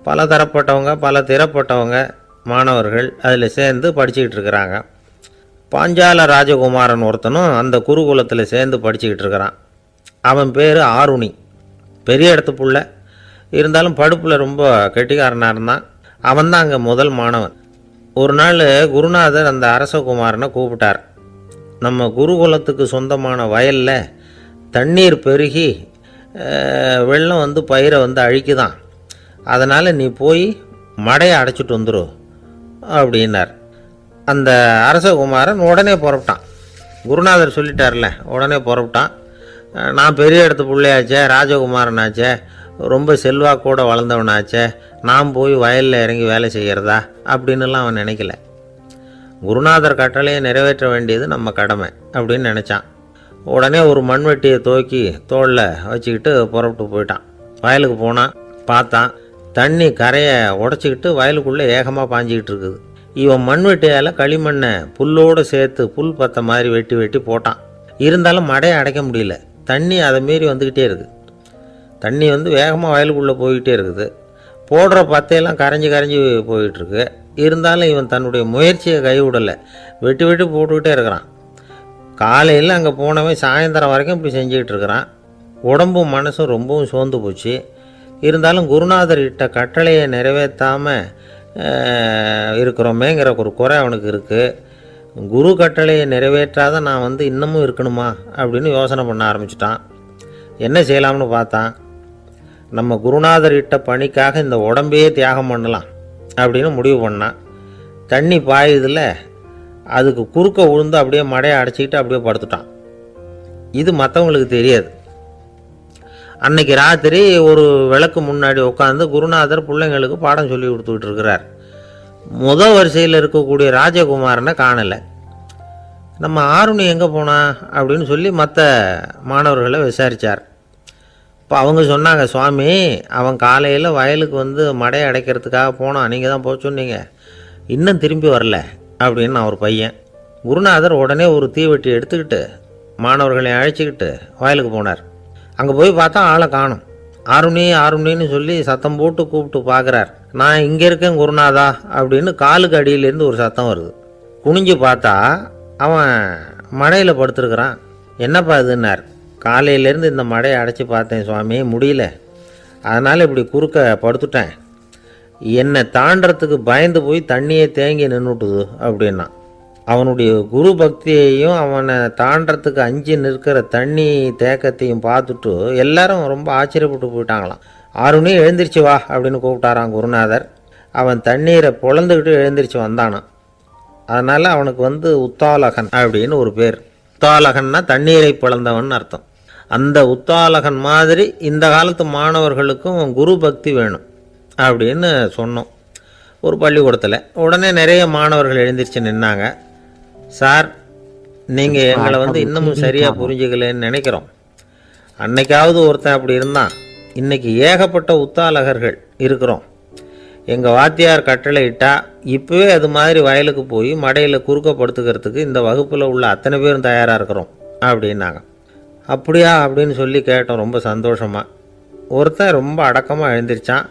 பல தரப்பட்டவங்க பல திறப்பட்டவங்க மாணவர்கள் அதில் சேர்ந்து படிச்சுக்கிட்டு இருக்கிறாங்க. பாஞ்சால ராஜகுமாரன் ஒருத்தனும் அந்த குருகுலத்தில் சேர்ந்து படிச்சுக்கிட்டு இருக்கிறான். அவன் பேர் ஆருணி. பெரிய இடத்து புள்ள, இருந்தாலும் படுப்பில் ரொம்ப கெட்டிக்காரனாக இருந்தான். அவன் தான் அங்கே முதல் மாணவன். ஒரு நாள் குருநாதர் அந்த அரசகுமாரனை கூப்பிட்டார். நம்ம குருகுலத்துக்கு சொந்தமான வயலில் தண்ணீர் பெருகி வெள்ளம் பயிரை அழிக்குதான். அதனால் நீ போய் மடையை அடைச்சிட்டு வந்துரு அப்படின்னார். அந்த அரசகுமாரன் உடனே புறப்பட்டான். குருநாதர் சொல்லிட்டார்ல, உடனே புறப்பட்டான். நான் பெரிய இடத்து பிள்ளையாச்சே, ராஜகுமாரனாச்சே, ரொம்ப செல்வாக்கூட வளர்ந்தவனாச்சே, நான் போய் வயலில் இறங்கி வேலை செய்கிறதா அப்படின்னுலாம் அவன் நினைக்கல. குருநாதர் கட்டளையை நிறைவேற்ற வேண்டியது நம்ம கடமை அப்படின்னு நினச்சான். உடனே ஒரு மண்வெட்டியை தூக்கி தோளில் வச்சுக்கிட்டு புறப்பட்டு போயிட்டான். வயலுக்கு போனான். பார்த்தான், தண்ணி கரையை உடச்சிக்கிட்டு வயலுக்குள்ளே ஏகமாக பாஞ்சிக்கிட்டு இருக்குது. இவன் மண்வெட்டியால் களிமண்ணை புல்லோடு சேர்த்து புல் பத்த மாதிரி வெட்டி வெட்டி போட்டான். இருந்தாலும் மடையை அடைக்க முடியல. தண்ணி அதை மீறி வந்துக்கிட்டே இருக்குது. தண்ணி வேகமாக வயலுக்குள்ளே போய்கிட்டே இருக்குது. போடுற பத்தையெல்லாம் கரைஞ்சி கரைஞ்சி போயிட்டுருக்கு. இருந்தாலும் இவன் தன்னுடைய முயற்சியை கைவிடலை. வெட்டி வெட்டி போட்டுக்கிட்டே இருக்கிறான். காலையில் அங்கே போனவன் சாயந்தரம் வரைக்கும் இப்படி செஞ்சுக்கிட்டு இருக்கிறான். உடம்பும் மனசும் ரொம்பவும் சோர்ந்து போச்சு. இருந்தாலும் குருநாதர் இட்ட கட்டளையை நிறைவேற்றாமல் இருக்கிறோமேங்கிற ஒரு குறை அவனுக்கு இருக்குது. குரு கட்டளையை நிறைவேற்றாத நான் இன்னமும் இருக்கணுமா அப்படின்னு யோசனை பண்ண ஆரம்பிச்சிட்டான். என்ன செய்யலாம்னு பார்த்தான். நம்ம குருநாதர் இட்ட பணிக்காக இந்த உடம்பையே தியாகம் பண்ணலாம் அப்படின்னு முடிவு பண்ணான். தண்ணி பாயுதில் அதுக்கு குறுக்க விழுந்து அப்படியே மடையை அடைச்சிக்கிட்டு அப்படியே படுத்துட்டான். இது மற்றவங்களுக்கு தெரியாது. அன்னைக்கு ராத்திரி ஒரு விளக்கு முன்னாடி உட்காந்து குருநாதர் பிள்ளைங்களுக்கு பாடம் சொல்லி கொடுத்துக்கிட்டு இருக்கிறார். முதல் வரிசையில் இருக்கக்கூடிய ராஜகுமாரனை காணலை. நம்ம ஆருணி எங்கே போனா அப்படின்னு சொல்லி மற்ற மாணவர்களை விசாரித்தார். இப்போ அவங்க சொன்னாங்க, சுவாமி அவன் காலையில் வயலுக்கு மடையை அடைக்கிறதுக்காக போனான், நீங்கள் தான் போக சொன்னீங்க, இன்னும் திரும்பி வரல அப்படின்னு அவர் பையன். குருநாதர் உடனே ஒரு தீவெட்டி எடுத்துக்கிட்டு மாணவர்களை அழைச்சிக்கிட்டு வயலுக்கு போனார். அங்கே போய் பார்த்தா ஆளை காணும். ஆருணி ஆருணின்னு சொல்லி சத்தம் போட்டு கூப்பிட்டு பார்க்குறார். நான் இங்கே இருக்கேன் குருநாதா அப்படின்னு காலுக்கு அடியிலேருந்து ஒரு சத்தம் வருது. குனிஞ்சு பார்த்தா அவன் மடையில் படுத்துருக்குறான். என்னப்பா இதுன்னார். காலையிலேருந்து இந்த மடையை அடைச்சி பார்த்தேன் சுவாமி, முடியல, அதனால் இப்படி குறுக்க படுத்துட்டேன். என்னை தாண்டறதுக்கு பயந்து போய் தண்ணியே தேங்கி நின்றுட்டுது அப்படின்னா. அவனுடைய குரு பக்தியையும் அவனை தாண்டறதுக்கு அஞ்சு நிற்கிற தண்ணி தேக்கத்தையும் பார்த்துட்டு எல்லாரும் ரொம்ப ஆச்சரியப்பட்டு போயிட்டாங்களாம். ஆருணி எழுந்திரிச்சு வா அப்படின்னு கூப்பிட்டாரான் குருநாதர். அவன் தண்ணீரை பொழந்துக்கிட்டு எழுந்திரிச்சு வந்தானான். அதனால் அவனுக்கு உத்தாலகன் அப்படின்னு ஒரு பேர். உத்தாலகன்னா தண்ணீரை பிளந்தவன் அர்த்தம். அந்த உத்தாலகன் மாதிரி இந்த காலத்து மாணவர்களுக்கும் குரு பக்தி வேணும் அப்படின்னு சொன்னோம் ஒரு பள்ளிக்கூடத்தில். உடனே நிறைய மாணவர்கள் எழுந்திரிச்சு நின்னாங்க. சார், நீங்கள் எங்களை இன்னமும் சரியாக புரிஞ்சுக்கலன்னு நினைக்கிறோம். அன்னைக்காவது ஒருத்தன் அப்படி இருந்தான், இன்னைக்கு ஏகப்பட்ட உத்தாலகர்கள் இருக்கிறோம். எங்கள் வாத்தியார் கட்டளை இட்டால் இப்போவே அது மாதிரி வயலுக்கு போய் மடையில் குறுக்கப்படுத்துக்கிறதுக்கு இந்த வகுப்பில் உள்ள அத்தனை பேரும் தயாராக இருக்கிறோம் அப்படின்னாங்க. அப்படியா அப்படின்னு சொல்லி கேட்டோம் ரொம்ப சந்தோஷமாக. ஒருத்தன் ரொம்ப அடக்கமாக எழுந்திரிச்சான்.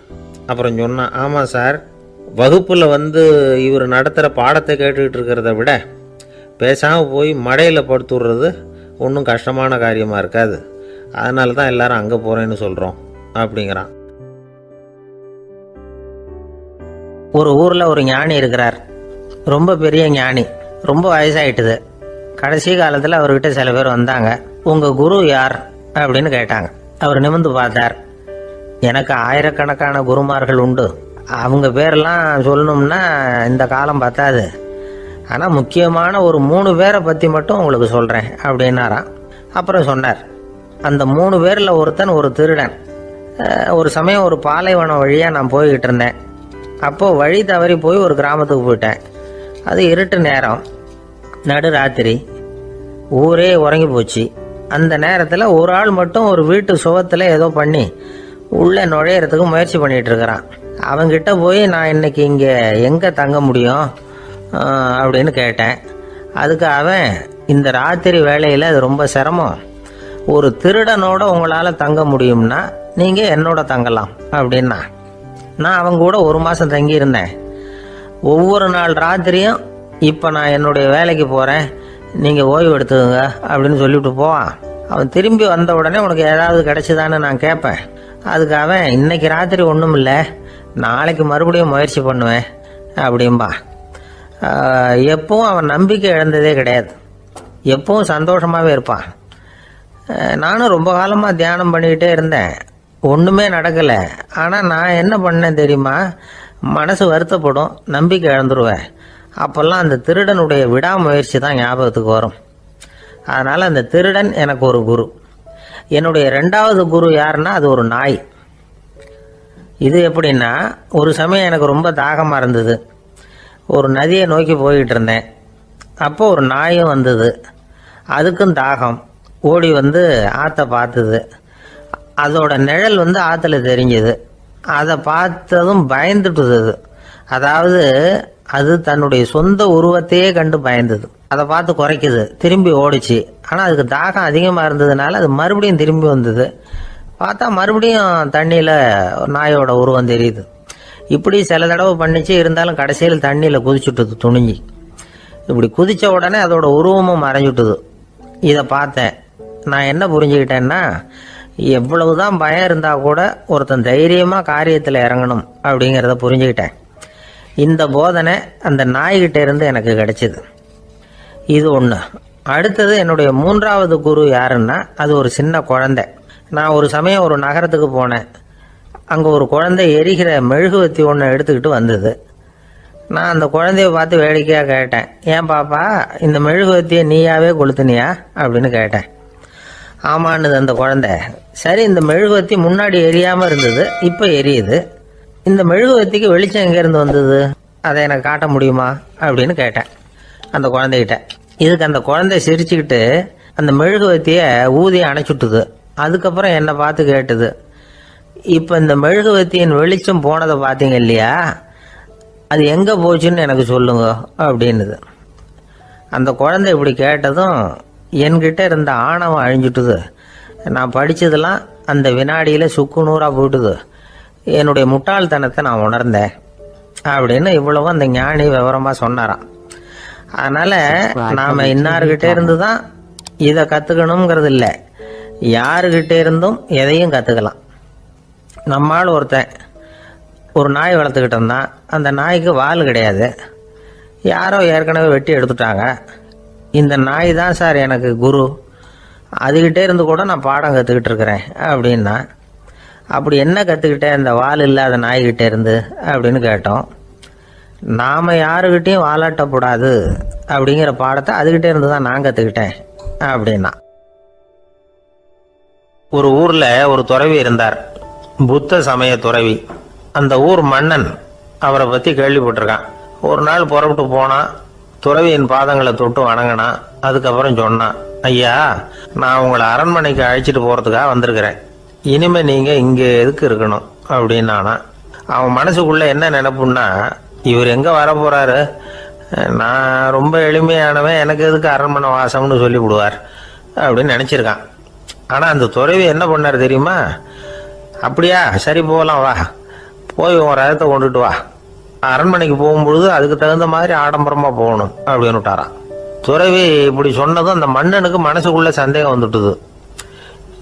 அப்புறம் சொன்னான், ஆமாம் சார், வகுப்பில் இவர் நடத்துகிற பாடத்தை கேட்டுக்கிட்டு இருக்கிறத விட பேசாமல் போய் மடையில் படுத்துடுறது ஒன்றும் கஷ்டமான காரியமாக இருக்காது, அதனால தான் எல்லாரும் அங்கே போகிறேன்னு சொல்கிறோம் அப்படிங்கிறான். ஒரு ஊரில் ஒரு ஞானி இருக்கிறார். ரொம்ப பெரிய ஞானி, ரொம்ப வயசாயிட்டுது. கடைசி காலத்தில் அவர்கிட்ட சில பேர் வந்தாங்க. உங்கள் குரு யார் அப்படின்னு கேட்டாங்க. அவர் நிமிர்ந்து பார்த்தார். எனக்கு ஆயிரக்கணக்கான குருமார்கள் உண்டு, அவங்க பேரெல்லாம் சொல்லணும்னா இந்த காலம் பத்தாது, ஆனால் முக்கியமான ஒரு 3 பேரை பற்றி மட்டும் உங்களுக்கு சொல்கிறேன் அப்படின்னாராம். அப்புறம் சொன்னார், அந்த 3 பேரில் ஒருத்தன் ஒரு திருடன். ஒரு சமயம் ஒரு பாலைவனம் வழியாக நான் போய்கிட்டு இருந்தேன். அப்போது வழி தவறி போய் ஒரு கிராமத்துக்கு போயிட்டேன். அது இருட்டு நேரம், நடு ராத்திரி, ஊரே உறங்கி போச்சு. அந்த நேரத்தில் ஒரு ஆள் மட்டும் ஒரு வீட்டு சுவத்தில் ஏதோ பண்ணி உள்ளே நுழையிறதுக்கு முயற்சி பண்ணிகிட்டு இருக்கிறான். அவங்கிட்ட போய் நான் இன்னைக்கு இங்கே எங்கே தங்க முடியும் அப்படின்னு கேட்டேன். அதுக்கு அவன், இந்த ராத்திரி வேளையில் அது ரொம்ப சிரமம், ஒரு திருடனோட உங்களால் தங்க முடியும்னா நீங்கள் என்னோட தங்கலாம் அப்படின்னா. நான் அவங்க கூட 1 மாதம் தங்கியிருந்தேன். ஒவ்வொரு நாள் ராத்திரியும் இப்போ நான் என்னுடைய வேலைக்கு போகிறேன், நீங்கள் ஓய்வு எடுத்துக்கோங்க அப்படின்னு சொல்லிவிட்டு போவான். அவன் திரும்பி வந்த உடனே உனக்கு ஏதாவது கிடைச்சிதான்னு நான் கேட்பேன். அதுக்கு அவன், இன்னைக்கு ராத்திரி ஒன்றும் இல்லை, நாளைக்கு மறுபடியும் முயற்சி பண்ணுவேன் அப்படின்பா. எப்பவும் அவன் நம்பிக்கை இழந்ததே கிடையாது, எப்பவும் சந்தோஷமாகவே இருப்பான். நானும் ரொம்ப காலமாக தியானம் பண்ணிக்கிட்டே இருந்தேன். ஒன்றுமே நடக்கலை. ஆனால் நான் என்ன பண்ணேன் தெரியுமா? மனசு வருத்தப்படும், நம்பிக்கை இழந்துருவேன். அப்போல்லாம் அந்த திருடனுடைய விடாமுயற்சி தான் ஞாபகத்துக்கு வரும். அதனால் அந்த திருடன் எனக்கு ஒரு குரு. என்னுடைய 2வது குரு யாருன்னா அது ஒரு நாய். இது எப்படின்னா, ஒரு சமயம் எனக்கு ரொம்ப தாகமாக இருந்தது. ஒரு நதியை நோக்கி போய்கிட்டு இருந்தேன். அப்போ ஒரு நாயும் வந்தது. அதுக்கும் தாகம். ஓடி வந்து ஆற்றை பார்த்தது. அதோட நிழல் வந்து ஆற்றுல தெரிஞ்சது. அதை பார்த்ததும் பயந்துட்டுது. அதாவது அது தன்னுடைய சொந்த உருவத்தையே கண்டு பயந்தது. அதை பார்த்து குறைக்குது, திரும்பி ஓடிச்சு. ஆனால் அதுக்கு தாகம் அதிகமாக இருந்ததுனால அது மறுபடியும் திரும்பி வந்தது. பார்த்தா மறுபடியும் தண்ணியில் நாயோட உருவம் தெரியுது. இப்படி சில தடவை பண்ணிச்சு. இருந்தாலும் கடைசியில் தண்ணியில் குதிச்சுட்டுது துணிஞ்சி. இப்படி குதித்த உடனே அதோட உருவமும் மறைஞ்சுட்டுது. இதை பார்த்தேன். நான் என்ன புரிஞ்சுக்கிட்டேன்னா, எவ்வளவுதான் பயம் இருந்தால் கூட ஒருத்தன் தைரியமாக காரியத்தில் இறங்கணும் அப்படிங்கிறத புரிஞ்சுக்கிட்டேன். இந்த போதனை அந்த நாய்கிட்ட இருந்து எனக்கு கிடைச்சிது. இது ஒன்று. அடுத்தது என்னுடைய 3வது குரு யாருன்னா அது ஒரு சின்ன குழந்தை. நான் ஒரு சமயம் ஒரு நகரத்துக்கு போனேன். அங்கே ஒரு குழந்தை எரிகிற மெழுகுவத்தி ஒன்று எடுத்துக்கிட்டு வந்தது. நான் அந்த குழந்தைய பார்த்து வேடிக்கையாக கேட்டேன், ஏன் பாப்பா இந்த மெழுகுவத்தியை நீயாவே கொளுத்துனியா அப்படின்னு கேட்டேன். ஆமான்னுது அந்த குழந்தை. சரி, இந்த மெழுகுவத்தி முன்னாடி எரியாமல் இருந்தது, இப்போ எரியுது. இந்த மெழுகுவத்திக்கு வெளிச்சம் எங்கேருந்து வந்தது, அதை எனக்கு காட்ட முடியுமா அப்படின்னு கேட்டேன் அந்த குழந்தைகிட்ட. இதுக்கு அந்த குழந்தை சிரிச்சுக்கிட்டு அந்த மெழுகுவத்தியை ஊதி அணைச்சுட்டுது. அதுக்கப்புறம் என்னை பார்த்து கேட்டுது, இப்போ இந்த மெழுகுவத்தியின் வெளிச்சம் போனதை பார்த்தீங்க இல்லையா, அது எங்கே போச்சுன்னு எனக்கு சொல்லுங்க அப்படின்னுது. அந்த குழந்தை இப்படி கேட்டதும் என்கிட்ட இருந்த ஆணவம் அழிஞ்சுட்டுது. நான் படித்ததெல்லாம் அந்த வினாடியில் சுக்கு நூறாக போயிட்டுது. என்னுடைய முட்டாள்தனத்தை நான் உணர்ந்தேன் அப்படின்னு இவ்வளவும் அந்த ஞானி விவரமாக சொன்னாராம். அதனால் நாம் இன்னார்கிட்ட இருந்து தான் இதை கற்றுக்கணுங்கிறது இல்லை, யாருக்கிட்ட இருந்தும் எதையும் கற்றுக்கலாம். நம்மால் ஒருத்தன் ஒரு நாய் வளர்த்துக்கிட்டு இருந்தான். அந்த நாய்க்கு வால் கிடையாது. யாரோ ஏற்கனவே வெட்டி எடுத்துட்டாங்க. இந்த நாய் தான் சார் எனக்கு குரு, அதுகிட்டே இருந்து கூட நான் பாடம் கற்றுக்கிட்டு இருக்கிறேன் அப்படின்னா. அப்படி என்ன கற்றுக்கிட்டேன் இந்த வால் இல்லாத நாய்கிட்டே இருந்து அப்படின்னு கேட்டோம். நாம் யாருக்கிட்டையும் வாலாட்டக்கூடாது அப்படிங்கிற பாடத்தை அதுகிட்டே இருந்து தான் நான் கற்றுக்கிட்டேன் அப்படின்னா. ஒரு ஊரில் ஒரு துறவி இருந்தார், புத்த சமய துறவி. அந்த ஊர் மன்னன் அவரை பற்றி கேள்விப்பட்டிருக்கான். ஒரு நாள் புறப்பட்டு போனான். துறவியின் பாதங்களை தொட்டு வணங்கினான். அதுக்கப்புறம் சொன்னான், ஐயா, நான் உங்களை அரண்மனைக்கு அழைச்சிட்டு போகிறதுக்காக வந்திருக்கிறேன். இனிமேல் நீங்கள் இங்கே எதுக்கு இருக்கணும் அப்படின்னானா. அவன் மனசுக்குள்ளே என்ன நினைப்புன்னா, இவர் எங்கே வர போகிறாரு, நான் ரொம்ப எளிமையானவன், எனக்கு எதுக்கு அரண்மனை வாசம்னு சொல்லி விடுவார் அப்படின்னு நினச்சிருக்கான். ஆனால் அந்த துறவி என்ன பண்ணார் தெரியுமா? அப்படியா, சரி போகலாம், வா, போய் உன் ரதத்தை கொண்டுட்டு வா, அரண்மனைக்கு போகும்பொழுது அதுக்கு தகுந்த மாதிரி ஆடம்பரமாக போகணும் அப்படின்னு விட்டாரான். துறவி இப்படி சொன்னதும் அந்த மன்னனுக்கு மனசுக்குள்ள சந்தேகம் வந்துட்டுது.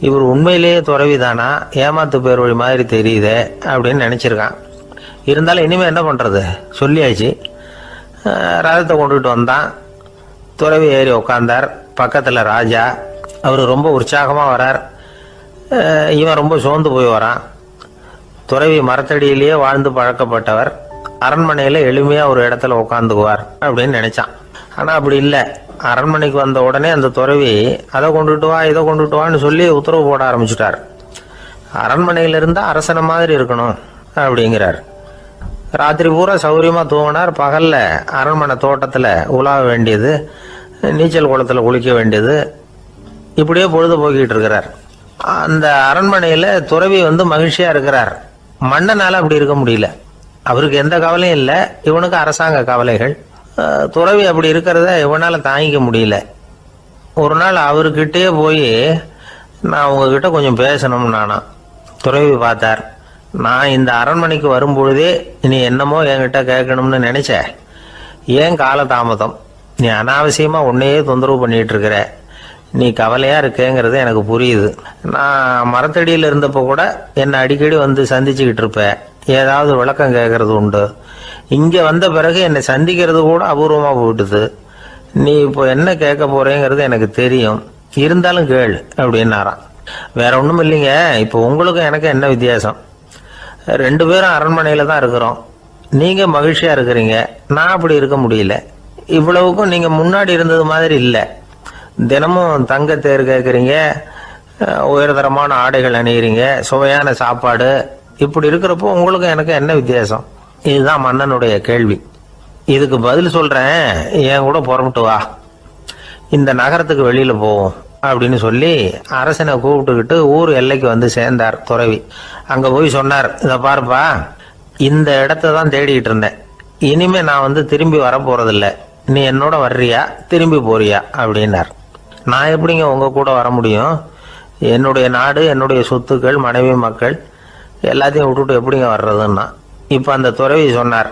இவர் உண்மையிலேயே துறவி தானா, ஏமாத்து பேர் வழி மாதிரி தெரியுதே அப்படின்னு நினச்சிருக்கான். இருந்தாலும் இனிமேல் என்ன பண்ணுறது, சொல்லியாச்சு. ரதத்தை கொண்டுகிட்டு வந்தான். துறவி ஏறி உட்காந்தார். பக்கத்தில் ராஜா. அவர் ரொம்ப உற்சாகமாக வரார். இவன் ரொம்ப சோர்ந்து போய் வரான். துறவி மரத்தடியிலேயே வாழ்ந்து பழக்கப்பட்டவர். அரண்மனையில் எளிமையாக ஒரு இடத்துல உட்காந்துக்குவார் அப்படின்னு நினைச்சான். ஆனால் அப்படி இல்லை. அரண்மனைக்கு வந்த உடனே அந்த துறவி அதை கொண்டுட்டு வா, இதை கொண்டுட்டு வான்னு சொல்லி உத்தரவு போட ஆரம்பிச்சுட்டார். அரண்மனையில் இருந்தால் அரசனை மாதிரி இருக்கணும் அப்படிங்கிறார். ராத்திரி பூரா சௌரியமாக தூங்கினார். பகலில் அரண்மனை தோட்டத்தில் உலாவ வேண்டியது, நீச்சல் குளத்தில் குளிக்க வேண்டியது, இப்படியே பொழுது போக்கிட்டு இருக்கிறார். அந்த அரண்மனையில் துறவி மகிழ்ச்சியாக இருக்கிறார். மன்னனால் அப்படி இருக்க முடியல. அவருக்கு எந்த கவலையும் இல்லை, இவனுக்கு அரசாங்க கவலைகள். துறவி அப்படி இருக்கிறத இவனால் தாங்கிக்க முடியல. ஒரு நாள் அவர்கிட்டயே போய், நான் உங்ககிட்ட கொஞ்சம் பேசணும் நானா. துறவி பார்த்தார். நான் இந்த அரண்மனைக்கு வரும்பொழுதே நீ என்னமோ என்கிட்ட கேட்கணும்னு நினைச்ச, ஏன் காலதாமதம், நீ அனாவசியமாக உன்னையே தொந்தரவு பண்ணிட்டு இருக்கிற, நீ கவலையாக இருக்கேங்கிறது எனக்கு புரியுது. நான் மரத்தடியில் இருந்தப்போ கூட என்னை அடிக்கடி சந்திச்சுக்கிட்டு இருப்பேன், ஏதாவது விளக்கம் கேட்கறது உண்டு. இங்கே வந்த பிறகு என்னை சந்திக்கிறது கூட அபூர்வமாக போயிட்டுது. நீ இப்போ என்ன கேட்க போறேங்கிறது எனக்கு தெரியும், இருந்தாலும் கேளு அப்படின்னாராம். வேற ஒன்றும் இல்லைங்க. இப்போ உங்களுக்கும் எனக்கு என்ன வித்தியாசம்? 2 பேரும் அரண்மனையில் தான் இருக்கிறோம். நீங்கள் மகிழ்ச்சியாக இருக்கிறீங்க, நான் அப்படி இருக்க முடியல. இவ்வளவுக்கும் நீங்கள் முன்னாடி இருந்தது மாதிரி இல்லை. தினமும் தங்க தேர் கேட்குறீங்க, உயர்தரமான ஆடைகள் அணிகிறீங்க, சுவையான சாப்பாடு. இப்படி இருக்கிறப்போ உங்களுக்கும் எனக்கு என்ன வித்தியாசம்? இதுதான் மன்னனுடைய கேள்வி. இதுக்கு பதில் சொல்கிறேன், என் கூட புறப்பட்டு வா, இந்த நகரத்துக்கு வெளியில் போவோம் அப்படின்னு சொல்லி அரசனை கூப்பிட்டுக்கிட்டு ஊர் எல்லைக்கு வந்து சேர்ந்தார் துறவி. அங்கே போய் சொன்னார், இதை பாருப்பா, இந்த இடத்த தான் தேடிக்கிட்டு இருந்தேன். இனிமே நான் வந்து திரும்பி வரப்போறதில்ல. நீ என்னோட வர்றியா திரும்பி போறியா அப்படின்னார். நான் எப்படிங்க உங்கள் கூட வர முடியும்? என்னுடைய நாடு, என்னுடைய சொத்துக்கள், மனைவி, மக்கள் எல்லாத்தையும் விட்டுட்டு எப்படிங்க வர்றதுன்னா. இப்போ அந்த துறவி சொன்னார்,